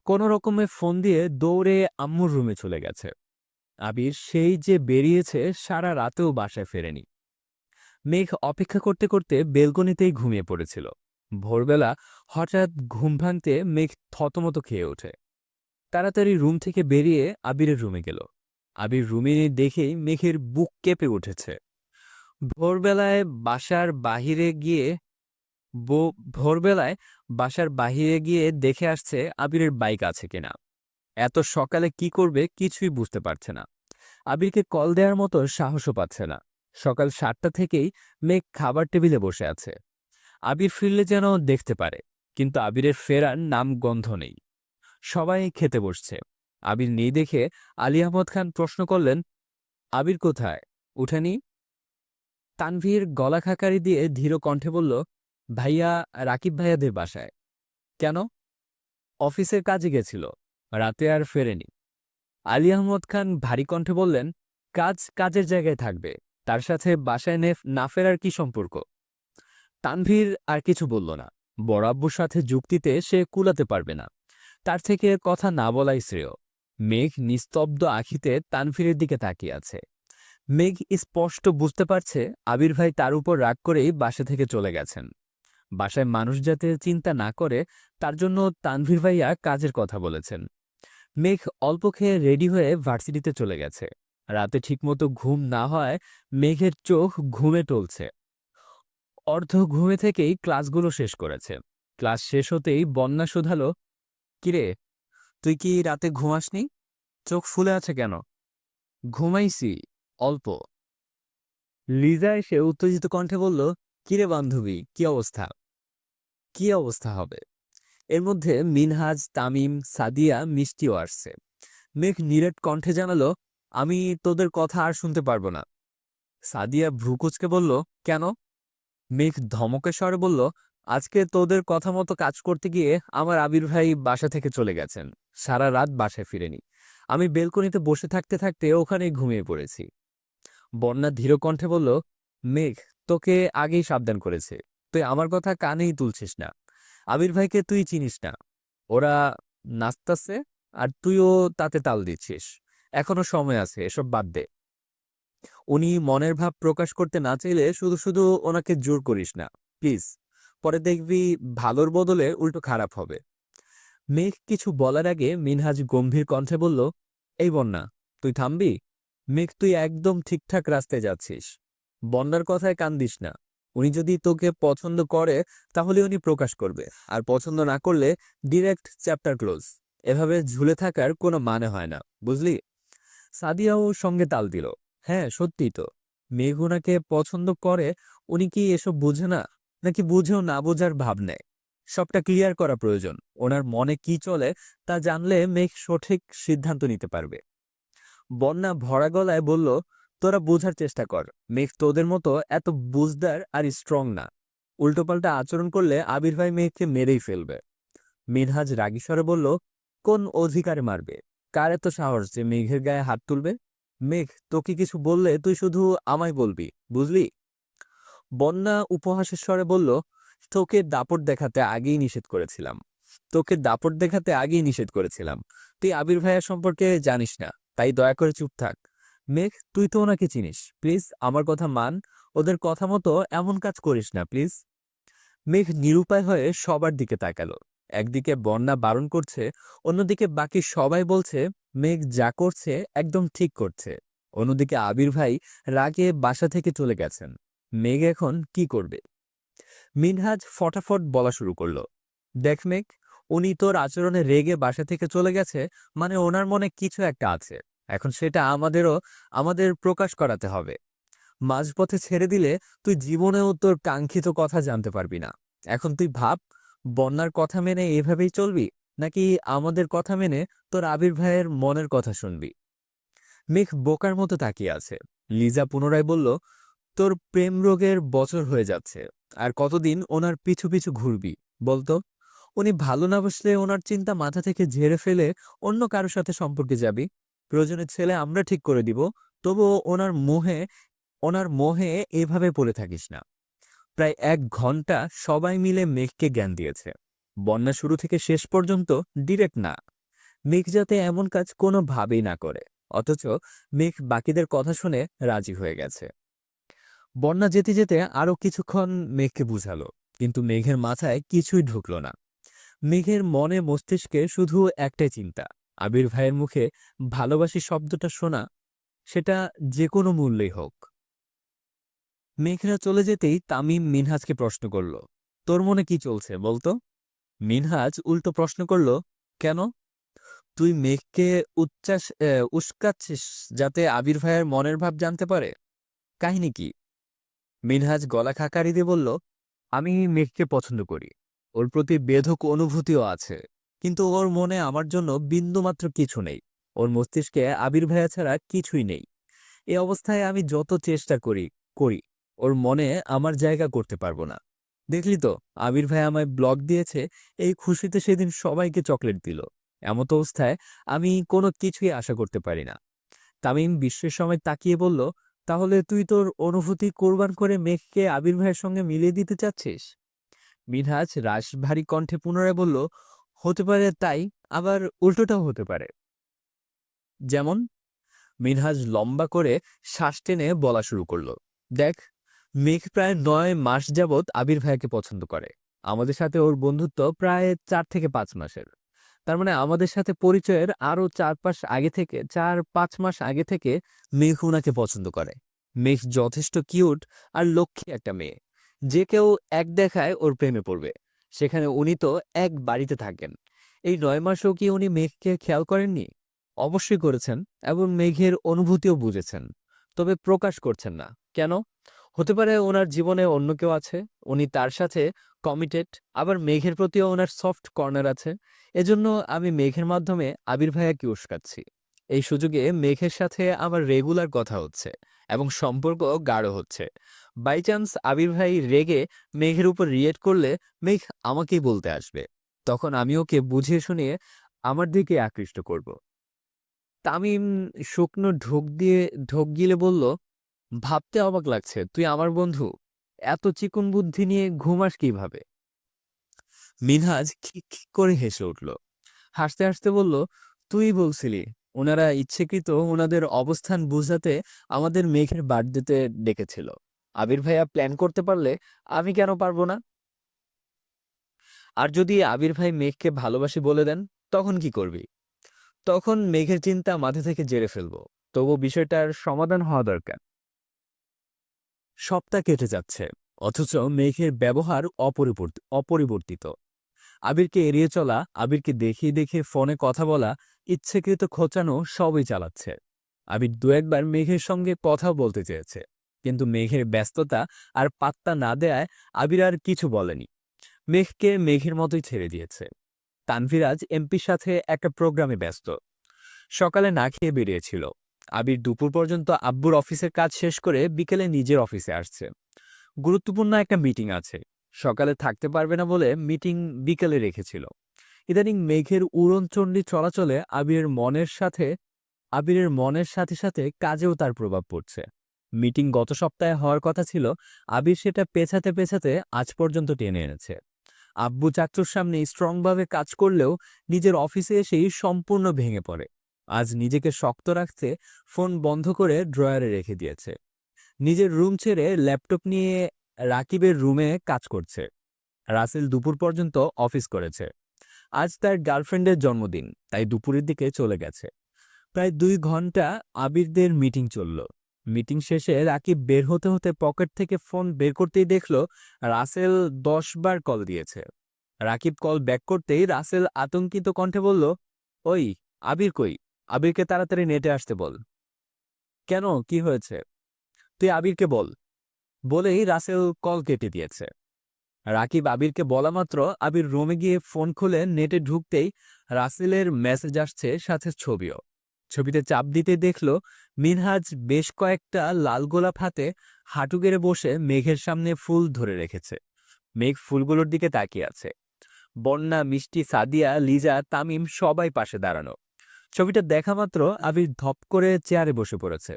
কোনো রকমে ফোন দিয়ে দৌড়ে আম্মুর রুমে চলে গেছে। আবির সেই যে বেরিয়েছে, সারা রাতেও বাসায় ফেরেনি। মেঘ অপেক্ষা করতে করতে বেলকনিতেই ঘুমিয়ে পড়েছিল। ভোরবেলা হঠাৎ ঘুম ভাঙতে মেঘ থতমত খেয়ে ওঠে। তাড়াতাড়ি রুম থেকে বেরিয়ে আবিরের রুমে গেল। আবির রুমে দেখেই মেঘের বুক কেঁপে উঠেছে। ভোরবেলায় বাসার বাহিরে গিয়ে দেখে আসছে আবিরের বাইক আছে কিনা। এত সকালে কি করবে কিছুই বুঝতে পারছে না। আবিরকে কল দেওয়ার মতো সাহসও পাচ্ছে না। সকাল 7টা থেকেই মেঘ খাবার টেবিলে বসে আছে। আবির ফিরলে যেন দেখতে পারে, কিন্তু আবিরের ফেরার নাম গন্ধ নেই। সবাই খেতে বসছে। আবির নেই দেখে আলী আহমদ খান প্রশ্ন করলেন, আবির কোথায়, উঠেনি? তানভীর গলা খাকারি দিয়ে ধীর কণ্ঠে বলল, ভাইয়া রাকিব ভাইয়াদের বাসায়। কেন? অফিসের কাজে গেছিল, রাতে আর ফেরেনি। আলী আহমদ খান ভারী কণ্ঠে বললেন, কাজ কাজের জায়গায় থাকবে, তার সাথে বাসায় না ফেরার কি সম্পর্ক? তানভীর আর কিছু বলল না। বড় আব্বুর সাথে যুক্তিতে সে কুলাতে পারবে না। তার থেকে কথা না বলাই শ্রেয়। মেঘ নিস্তব্ধ আখিতে তানভীরের দিকে তাকিয়ে আছে। মেঘ স্পষ্ট বুঝতে পারছে আবির ভাই তার উপর রাগ করেই বাসা থেকে চলে গেছেন। বাসায় মানুষ যাতে চিন্তা না করে তার জন্য তানভীর ভাইয়া কাজের কথা বলেছেন। মেঘ অল্প খেয়ে রেডি হয়ে ভার্সিটিতে চলে গেছে। রাতে ঠিকমতো ঘুম না হয় মেঘের চোখ ঘুমে টলছে। অর্ধ ঘুমে থেকেই ক্লাসগুলো শেষ করেছে। ক্লাস শেষ হতেই বন্যা শুধালো, কিরে, তুই কি রাতে ঘুমাসনি? চোখ ফুলে আছে কেন? ঘুমাইছি, অল্প। লিজা এসে উত্তেজিত কণ্ঠে বলল, কিরে বান্ধবী, কি অবস্থা? কি অবস্থা হবে? এর মধ্যে মিনহাজ, তামিম, সাদিয়া, মিষ্টিও আসছে। মেঘ নিরেট কণ্ঠে জানালো, আমি তোদের কথা আর শুনতে পারবো না। সাদিয়া ভ্রুকুচকে বলল, কেন? মেঘ ধমকের স্বরে বলল, আজকে তোদের কথা মতো কাজ করতে গিয়ে আমার আবির ভাই বাসা থেকে চলে গেছেন। সারা রাত বাসায় ফিরেনি। আমি বেলকনিতে বসে থাকতে থাকতে ওখানেই ঘুমিয়ে পড়েছি। বন্যা ধীর কণ্ঠে বলল, মেঘ, তোকে আগেই সাবধান করেছে। তুই আমার কথা কানেই তুলছিস না। আবির ভাইকে তুই চিনিস না। ওরা নাচতাছে আর তুইও তাতে তাল দিচ্ছিস। এখনো সময় আছে, এসব বাদ দে। উনি মনের ভাব প্রকাশ করতে না চাইলে শুধু শুধু ওনাকে জোর করিস না, প্লিজ। পরে দেখবি ভালোর বদলে উল্টো খারাপ হবে। মেঘ কিছু বলার আগে মিনহাজ গম্ভীর কণ্ঠে বলল, এই বন্যা, তুই থামবি? মেঘ, তুই একদম ঠিকঠাক রাস্তায় যাচ্ছিস। বন্যার কথায় কান দিস না। উনি যদি তোকে পছন্দ করে তাহলে উনি প্রকাশ করবে, আর পছন্দ না করলে ডিরেক্ট চ্যাপ্টার ক্লোজ। এভাবে ঝুলে থাকার কোনো মানে হয় না, বুঝলি? সাদিয়াও সঙ্গে তাল দিল, হ্যাঁ সত্যিই তো। মেঘ ওনাকে পছন্দ করে। উনি কি এসব বুঝে না, নাকি বুঝেও না বোঝার ভাব নেয়? সবটা ক্লিয়ার করা প্রয়োজন। ওনার মনে কি চলে তা জানলে মেঘ সঠিক সিদ্ধান্ত নিতে পারবে। বন্যা ভরা গলায় বলল, তোরা বোঝার চেষ্টা কর। মেঘ তোদের মতো এত বুঝদার আর স্ট্রং না। উল্টোপাল্টা আচরণ করলে আবির ভাই মেঘকে মেরেই ফেলবে। মিনহাজ রাগী স্বরে বলল, কোন অধিকারে মারবে? কার এত সাহস যে মেঘের গায়ে হাত তুলবে? মেঘ, তোকে কিছু বললে তুই শুধু আমায় বলবি, বুঝলি? বন্যা উপহাসের স্বরে বলল, তোকে দাপট দেখাতে আগেই নিষেধ করেছিলাম। তোকে দাপট দেখাতে আগেই নিষেধ করেছিলাম। তুই আবির ভাইয়ার সম্পর্কে জানিস না, তাই দয়া করে চুপ থাক। মেঘ, তুই তো ওনাকে চিনিস, প্লিজ আমার কথা মান। ওদের কথা মতো এমন কাজ করিস না, প্লিজ। মেঘ নিরুপায় হয়ে সবার দিকে তাকালো। একদিকে বন্যা বারণ করছে, অন্যদিকে বাকি সবাই বলছে মেঘ যা করছে একদম ঠিক করছে। অন্যদিকে আবির ভাই রাগে বাসা থেকে চলে গেছেন। মেঘ এখন কি করবে? মিনহাজ ফটাফট বলা শুরু করলো, দেখ মেঘ, উনি তোর আচরণে রেগে বাসা থেকে চলে গেছে, মানে ওনার মনে কিছু একটা আছে। এখন সেটা আমাদের প্রকাশ করাতে হবে। মাঝপথে ছেড়ে দিলে তুই জীবনেও তোর কাঙ্ক্ষিত কথা জানতে পারবি না। এখন তুই ভাব, বন্যার কথা মেনে এভাবেই চলবি, নাকি আমাদের কথা মেনে তোর আবির ভাইয়ের মনের কথা শুনবি? মেঘ বোকার মতো তাকিয়ে আছে। লিজা পুনরায় বলল, তোর প্রেম রোগের বছর হয়ে যাচ্ছে, আর কতদিন ওনার পিছু পিছু ঘুরবি বলতো? উনি ভালো না বসলে ওনার চিন্তা মাথা থেকে ঝেড়ে ফেলে অন্য কারোর সাথে সম্পর্কে যাবি। প্রয়োজনে ছেলে আমরা ঠিক করে দিব, তবুও ওনার মোহে এভাবে পড়ে থাকিস না। প্রায় 1 ঘন্টা সবাই মিলে মেঘকে জ্ঞান দিয়েছে। বন্যা শুরু থেকে শেষ পর্যন্ত ডিরেক্ট না। মেঘ যাতে এমন কাজ কোনোভাবেই না করে। অথচ মেঘ বাকিদের কথা শুনে রাজি হয়ে গেছে। বন্যা যেতে যেতে আরো কিছুক্ষণ মেঘকে বুঝালো, কিন্তু মেঘের মাথায় কিছুই ঢুকল না। মেঘের মনে মস্তিষ্কে শুধু একটাই চিন্তা, আবির ভাইয়ের মুখে ভালোবাসি শব্দটা শোনা, সেটা যে কোনো মূল্যেই হোক। মেঘরা চলে যেতেই তামিম মিনহাজকে প্রশ্ন করল, তোর মনে কি চলছে বলতো? মিনহাজ উল্টো প্রশ্ন করল, কেন? তুই মেঘকে উস্কাচ্ছিস যাতে আবির ভাইয়ের মনের ভাব জানতে পারে? কাহিনী কি? মিনহাজ গলা খাকারি দিয়ে বলল, আমি মেঘকে পছন্দ করি। ওর প্রতি বেধক অনুভূতিও আছে, কিন্তু ওর মনে আমার জন্য বিন্দুমাত্র কিছু নেই। ওর মস্তিষ্কে আবির ভাইয়া ছাড়া কিছুই নেই। এই অবস্থায় আমি যত চেষ্টা করি করি ওর মনে আমার জায়গা করতে পারবো না। দেখলি তো, আবির ভাই আমায় ব্লক দিয়েছে। এই খুশিতে সেদিন সবাইকে চকলেট দিল। এমত অবস্থায় আমি কোনো কিছুই আশা করতে পারি না। তামিম বিশ্বের সময় তাকিয়ে বলল, তাহলে তুই তোর অনুভূতি কোরবান করে মেঘকে আবির ভাইয়ের সঙ্গে মিলিয়ে দিতে চাচ্ছিস? মিনহাজ রাশভারী কণ্ঠে পুনরায় বলল, হতে পারে তাই, আবার উল্টোটাও হতে পারে। যেমন? মিনহাজ লম্বা করে শ্বাস টেনে বলা শুরু করল, দেখ, মেঘ প্রায় ৯ মাস যাবৎ আবির ভাইয়াকে পছন্দ করে। আমাদের সাথে ওর বন্ধুত্ব প্রায় ৪ থেকে ৫ মাসের। তার মানে আমাদের সাথে পরিচয়ের আরো ৪-৫ মাস আগে থেকে মেঘ উনাকে পছন্দ করে। মেঘ যথেষ্ট কিউট আর লক্ষ্মী একটা মেয়ে। যে কেউ এক দেখায় ওর প্রেমে পড়বে। সেখানে উনি তো এক বাড়িতে থাকেন। এই ৯ মাসেও কি উনি মেঘকে খেয়াল করেননি? অবশ্যই করেছেন এবং মেঘের অনুভূতিও বুঝেছেন। তবে প্রকাশ করছেন না। কেন? হতে পারে ওনার জীবনে অন্য কেউ আছে, উনি তার সাথে কমিটেড, আবার মেঘের প্রতিও ওনার সফট কর্নার আছে। এজন্য আমি মেঘের মাধ্যমে আবির ভাইয়াকে উস্কাচ্ছি। এই সুযোগে মেঘের সাথে আমার রেগুলার কথা হচ্ছে এবং সম্পর্ক গাঢ় হচ্ছে। বাই চান্স আবির ভাই রেগে মেঘের উপর রিয়েক্ট করলে মেঘ আমাকেই বলতে আসবে। তখন আমি ওকে বুঝিয়ে শুনিয়ে আমার দিকে আকৃষ্ট করব। তামিম শুকনো ঢোক গিলে বলল, ভাবতে অবাক লাগছে তুই আমার বন্ধু, এত চিকন বুদ্ধি নিয়ে ঘুমাস কিভাবে? মিনহাজ খিক খিক করে হেসে উঠল। হাসতে হাসতে বলল, তুই বলছিলি ওনারা ইচ্ছাকৃত ওনাদের অবস্থান বুঝাতে আমাদের মেঘের বার্থডেতে ডেকেছিল। আবির ভাইয়া প্ল্যান করতে পারলে আমি কেন পারবো না? আর যদি আবির ভাই মেঘকে ভালোবাসি বলে দেন, তখন কি করবি? তখন মেঘের চিন্তা মাথা থেকে জেরে ফেলবো। তবু বিষয়টার সমাধান হওয়া দরকার। সপ্তাহ কেটে যাচ্ছে, অথচ মেঘের ব্যবহার অপরিবর্তিত। আবিরকে এড়িয়ে চলা, আবিরকে দেখিয়ে দেখিয়ে ফোনে কথা বলা, ইচ্ছাকৃত খোঁচানো সবই চালাচ্ছে। আবির দু একবার মেঘের সঙ্গে কথা বলতে চেয়েছে, কিন্তু মেঘের ব্যস্ততা আর পাত্তা না দেয়ায় আবির আর কিছু বলেনি। মেঘকে মেঘের মতোই ছেড়ে দিয়েছে। তানভিরাজ এমপির সাথে একটা প্রোগ্রামে ব্যস্ত। সকালে না খেয়ে বেরিয়েছিল। আবির দুপুর পর্যন্ত আব্বুর অফিসের কাজ শেষ করে বিকেলে নিজের অফিসে আসছে। গুরুত্বপূর্ণ একটা মিটিং আছে। সকালে থাকতে পারবে না বলে মিটিং বিকেলে রেখেছিল। ইদানিং মেঘের উড়নচণ্ডী চলাচলে আবিরের মনের সাথে সাথে কাজেও তার প্রভাব পড়ছে। মিটিং গত সপ্তাহে হওয়ার কথা ছিল, আবির সেটা পেছাতে পেছাতে আজ পর্যন্ত টেনে এনেছে। আব্বু চাকচুর সামনে স্ট্রংভাবে কাজ করলেও নিজের অফিসে এসেই সম্পূর্ণ ভেঙে পড়ে। আজ নিজেকে শক্ত রাখতে ফোন বন্ধ করে ড্রয়ারে রেখে দিয়েছে। নিজের রুম ছেড়ে ল্যাপটপ নিয়ে রাকিবের রুমে কাজ করছে। রাসেল দুপুর পর্যন্ত অফিস করেছে। আজ তার গার্লফ্রেন্ডের জন্মদিন, তাই দুপুরের দিকে চলে গেছে। প্রায় ২ ঘন্টা আবিরদের মিটিং চলল। মিটিং শেষে রাকিব বের হতে হতে পকেট থেকে ফোন বের করতেই দেখল রাসেল ১০ বার কল দিয়েছে। রাকিব কল ব্যাক করতেই রাসেল আতঙ্কিত কণ্ঠে বলল, ওই, আবির কই? আবিরকে তাড়াতাড়ি নেটে আসতে বল। কেন, কি হয়েছে? তুই আবিরকে বল। বলেই রাসেল কল কেটে দিয়েছে। রাকিব আবিরকে বলা মাত্র আবির রুমে গিয়ে ফোন খুলে নেটে ঢুকতেই রাসেলের মেসেজ আসছে, সাথে ছবিও। ছবিতে চাপ দিতে দেখল মিনহাজ বেশ কয়েকটা লাল গোলাপ হাতে হাঁটু গেড়ে বসে মেঘের সামনে ফুল ধরে রেখেছে। মেঘ ফুলগুলোর দিকে তাকিয়ে আছে। বন্যা, মিষ্টি, সাদিয়া, লিজা, তামিম সবাই পাশে দাঁড়ানো। ছবিটা দেখা মাত্র আবির ধপ করে চেয়ারে বসে পড়েছে।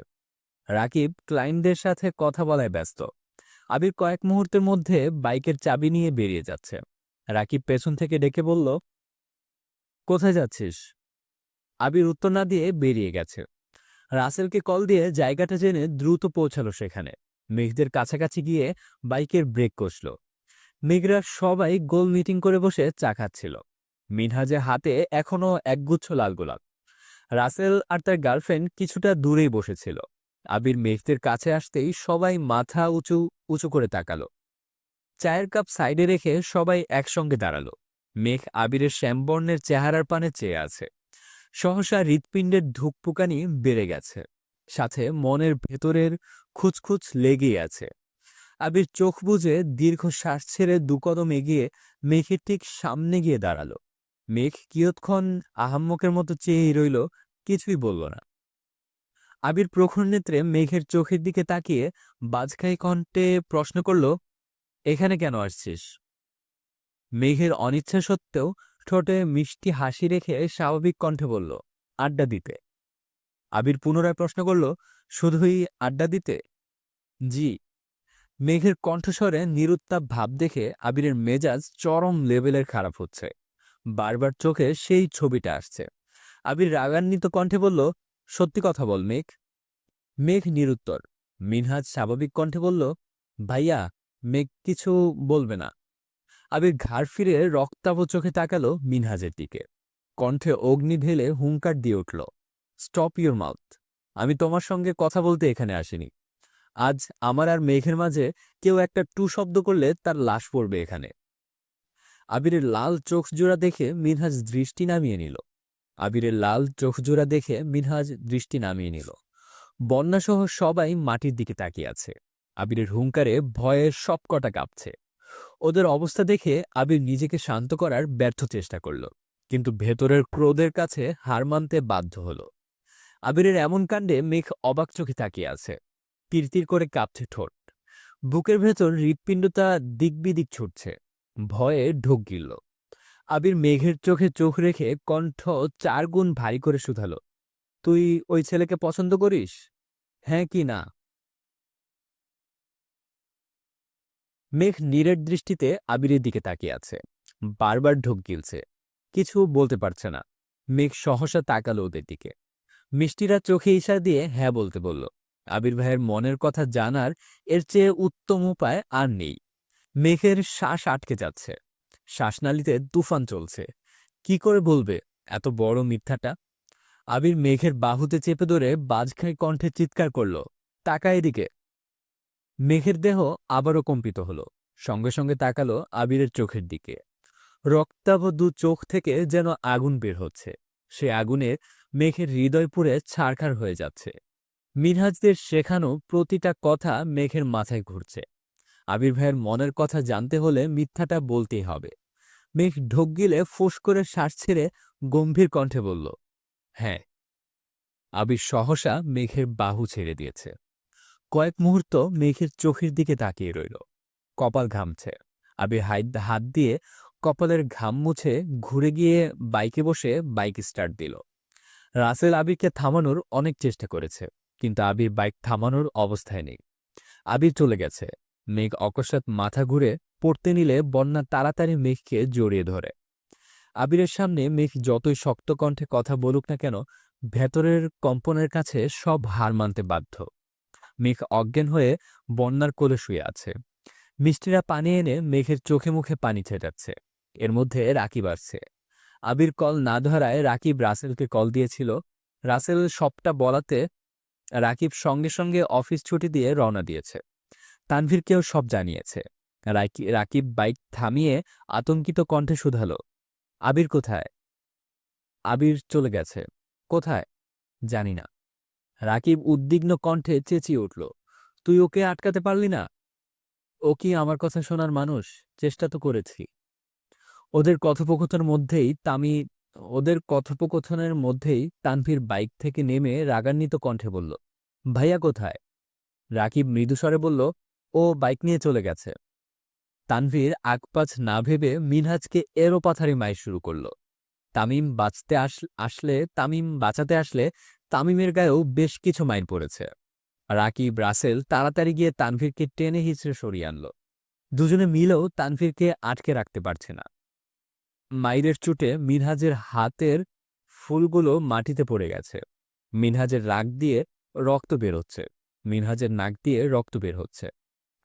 রাকিব ক্লায়েন্টদের সাথে কথা বলায় ব্যস্ত। আবির কয়েক মুহূর্তের মধ্যে বাইকের চাবি নিয়ে বেরিয়ে যাচ্ছে। রাকিব পেছন থেকে ডেকে বলল, কোথায় যাচ্ছিস? আবির উত্তর না দিয়ে বেরিয়ে গেছে। রাসেলকে কল দিয়ে জায়গাটা জেনে দ্রুত পৌঁছালো সেখানে। মেঘদের কাছাকাছি গিয়ে বাইকের ব্রেক কষল। মেঘরা সবাই গোল মিটিং করে বসে চা খাচ্ছিল। মিনহাজের হাতে এখনো একগুচ্ছ লাল গোলাপ। রাসেল আর তার গার্লফ্রেন্ড কিছুটা দূরেই বসেছিল। আবির মেঘদের কাছে আসতেই সবাই মাথা উঁচু উঁচু করে তাকালো। চায়ের কাপ সাইডে রেখে সবাই একসঙ্গে দাঁড়ালো। মেঘ আবিরের শ্যামবর্ণের চেহারার পানে চেয়ে আছে। সহসা হৃৎপিণ্ডের ধুকপুকানি বেড়ে গেছে, সাথে মনের ভেতরের খুঁতখুঁত লেগেই আছে। আবির চোখ বুজে দীর্ঘ শ্বাস ছেড়ে দুকদম এগিয়ে মেঘের ঠিক সামনে গিয়ে দাঁড়ালো। মেঘ কিয়ৎক্ষণ আহাম্মকের মতো চেয়েই রইল, কিছুই বলল না। আবির প্রখর নেত্রে মেঘের চোখের দিকে তাকিয়ে বাজখাই কণ্ঠে প্রশ্ন করল, এখানে কেন আসছিস? মেঘের অনিচ্ছা সত্ত্বেও ঠোঁটে মিষ্টি হাসি রেখে স্বাভাবিক কণ্ঠে বলল, আড্ডা দিতে। আবির পুনরায় প্রশ্ন করল, শুধুই আড্ডা দিতে? জি। মেঘের কণ্ঠস্বরে নিরুত্তাপ ভাব দেখে আবিরের মেজাজ চরম লেভেলের খারাপ হচ্ছে। বারবার চোখে সেই ছবিটা আসছে। আবির রাগান্বিত কণ্ঠে বলল, সত্যি কথা বল মেঘ। মেঘ নিরুত্তর। মিনহাজ স্বাভাবিক কণ্ঠে বলল, ভাইয়া, মেঘ কিছু বলবে না। আবির ঘাড় ফিরে রক্তাভ চোখে তাকালো মিনহাজের দিকে। কণ্ঠে অগ্নি ঢেলে হুংকার দিয়ে উঠল, স্টপ ইউর মাউথ। আমি তোমার সঙ্গে কথা বলতে এখানে আসিনি। আজ আমার আর মেঘের মাঝে কেউ একটা টু শব্দ করলে তার লাশ পড়বে এখানে। আবিরের লাল চোখ জোড়া দেখে মিনহাজ দৃষ্টি নামিয়ে নিল। আবিরের লাল চোখ জোড়া দেখে মিনহাজ দৃষ্টি নামিয়ে নিল। বন্যাসহ সবাই মাটির দিকে তাকিয়ে আছে। আবিরের হুংকারে ভয়ে সবকটা কাঁপছে। ওদের অবস্থা দেখে আবির নিজেকে শান্ত করার ব্যর্থ চেষ্টা করল, কিন্তু ভেতরের ক্রোধের কাছে হার মানতে বাধ্য হল। আবিরের এমন কাণ্ডে মেঘ অবাক চোখে তাকিয়ে আছে। তিরতির করে কাঁপছে ঠোঁট। বুকের ভেতর হৃৎপিণ্ডটা দিকবিদিক ছুটছে। ভয়ে ঢোক গিলল। আবির মেঘের চোখে চোখ রেখে কণ্ঠ 4 গুণ ভারী করে শুধালো, তুই ওই ছেলেকে পছন্দ করিস? হ্যাঁ কি না? মেঘ নীরের দৃষ্টিতে আবিরের দিকে তাকিয়ে আছে। বারবার ঢোক গিলছে, কিছু বলতে পারছে না। মেঘ সহসা তাকালো ওদের দিকে। মিষ্টিরা চোখে ইশারা দিয়ে হ্যাঁ বলতে বলল। আবির ভাইয়ের মনের কথা জানার এর চেয়ে উত্তম উপায় আর নেই। মেঘের শ্বাস আটকে যাচ্ছে। শ্বাসনালীতে তুফান চলছে। কি করে বলবে এত বড় মিথ্যাটা? আবির মেঘের বাহুতে চেপে ধরে বাজখাই কণ্ঠে চিৎকার করল, তাকা এদিকে। মেঘের দেহ আবারও কম্পিত হল। সঙ্গে সঙ্গে তাকালো আবিরের চোখের দিকে। রক্তাভ দু চোখ থেকে যেন আগুন বের হচ্ছে। সে আগুনে মেঘের হৃদয় পুড়ে ছারখার হয়ে যাচ্ছে। মিনহাজদের শেখানো প্রতিটা কথা মেঘের মাথায় ঘুরছে। আবির ভাইয়ের মনের কথা জানতে হলে মিথ্যাটা বলতেই হবে। মেঘ ঢোক গিলে ফোঁস করে শ্বাস ছেড়ে গম্ভীর কণ্ঠে বলল, হ্যাঁ। আবির সহসা মেঘের বাহু ছেড়ে দিয়েছে। কয়েক মুহূর্ত মেঘের চোখের দিকে তাকিয়ে রইল। কপাল ঘামছে। আবির হাত দিয়ে কপালের ঘাম মুছে ঘুরে গিয়ে বাইকে বসে বাইক স্টার্ট দিল। রাসেল আবিরকে থামানোর অনেক চেষ্টা করেছে, কিন্তু আবির বাইক থামানোর অবস্থায় নেই। আবির চলে গেছে। মেঘ অকস্মাৎ মাথা ঘুরে পড়তে নিলে বন্যা তাড়াতাড়ি মেঘকে জড়িয়ে ধরে। আবিরের সামনে মেঘ যতই শক্ত কণ্ঠে কথা বলুক না কেন, ভেতরের কম্পনের কাছে সব হার মানতে বাধ্য। মেঘ অজ্ঞান হয়ে বন্যার কোলে শুয়ে আছে। মিষ্টিরা পানি এনে মেঘের চোখে মুখে পানি ছেটাচ্ছে। এর মধ্যে রাকিব আসছে। আবির কল না ধরায় রাকিব রাসেলকে কল দিয়েছিল। রাসেল সবটা বলাতে রাকিব সঙ্গে সঙ্গে অফিস ছুটি দিয়ে রওনা দিয়েছে। তানভীরকেও সব জানিয়েছে। রাকিব বাইক থামিয়ে আতঙ্কিত কণ্ঠে শুধালো, আবির কোথায়? আবির চলে গেছে। কোথায়? জানি না। রাকিব উদ্বিগ্ন কণ্ঠে চেঁচিয়ে উঠল, তুই ওকে আটকাতে পারলি না? ও কি আমার কথা শোনার মানুষ? চেষ্টা তো করেছি। ওদের কথোপকথনের মধ্যেই তামি ওদের কথোপকথনের মধ্যেই তানভীর বাইক থেকে নেমে রাগান্বিত কণ্ঠে বলল, ভাইয়া কোথায়? রাকিব মৃদুস্বরে বলল, ও বাইক নিয়ে চলে গেছে। তানভীর আগপাছ না ভেবে মিনহাজকে এলোপাথারি মাইর শুরু করল। তামিম বাঁচাতে আসলে তামিমের গায়েও বেশ কিছু মাইর পড়েছে। রাকিব রাসেল তাড়াতাড়ি গিয়ে তানভীরকে টেনে হিঁচড়ে সরিয়ে আনল। দুজনে মিলেও তানভীরকে আটকে রাখতে পারছে না। মাইরের চোটে মিনহাজের হাতের ফুলগুলো মাটিতে পড়ে গেছে। মিনহাজের রাগ দিয়ে রক্ত বের হচ্ছে। মিনহাজের নাক দিয়ে রক্ত বের হচ্ছে।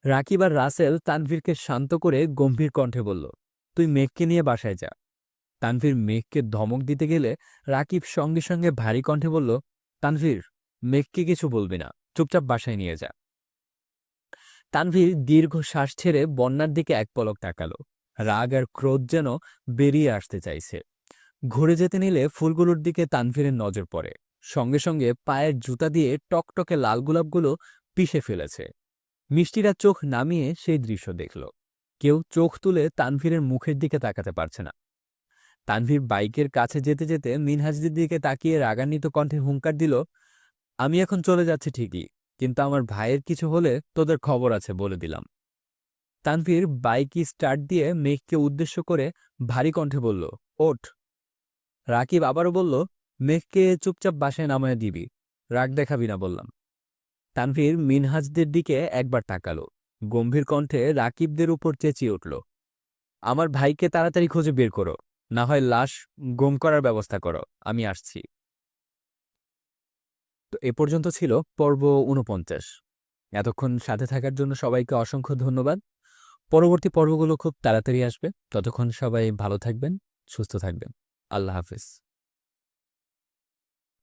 রাকিব আর রাসেল তানভীরকে শান্ত করে গম্ভীর কণ্ঠে বলল, তুই মেঘকে নিয়ে বাসায় যা। তানভীর মেঘকে ধমক দিতে গেলে রাকিব সঙ্গে সঙ্গে ভারী কণ্ঠে বলল, তানভীর, মেঘকে কিছু বলবি না, চুপচাপ বাসায় নিয়ে যা। তানভীর দীর্ঘ শ্বাস ছেড়ে বন্যার দিকে এক পলক তাকালো। রাগ আর ক্রোধ যেন বেরিয়ে আসতে চাইছে। ঘুরে যেতে নিলে ফুলগুলোর দিকে তানভীরের নজর পড়ে। সঙ্গে সঙ্গে পায়ের জুতা দিয়ে টকটকে লাল গোলাপগুলো পিষে ফেলেছে। মিষ্টিরা চোখ নামিয়ে সেই দৃশ্য দেখল। কেউ চোখ তুলে তানভীরের মুখের দিকে তাকাতে পারছে না। তানভীর বাইকের কাছে যেতে যেতে মিনহাজদের দিকে তাকিয়ে রাগান্বিত কণ্ঠে হুংকার দিল, আমি এখন চলে যাচ্ছি ঠিকই, কিন্তু আমার ভাইয়ের কিছু হলে তোদের খবর আছে বলে দিলাম। তানভীর বাইক স্টার্ট দিয়ে মেঘকে উদ্দেশ্য করে ভারী কণ্ঠে বলল, ওঠ। রাকিব আবারও বলল, মেঘকে চুপচাপ বাসায় নামায় দিবি, রাগ দেখাবি না বললাম। তানভীর মিনহাজদের দিকে একবার তাকালো। গম্ভীর কণ্ঠে রাকিবদের উপর চেঁচিয়ে উঠল, আমার ভাইকে তাড়াতাড়ি খুঁজে বের করো, না হয় লাশ গুম করার ব্যবস্থা করো, আমি আসছি। তো এ পর্যন্ত ছিল পর্ব ৪৯। এতক্ষণ সাথে থাকার জন্য সবাইকে অসংখ্য ধন্যবাদ। পরবর্তী পর্বগুলো খুব তাড়াতাড়ি আসবে। ততক্ষণ সবাই ভালো থাকবেন, সুস্থ থাকবেন। আল্লাহ হাফেজ।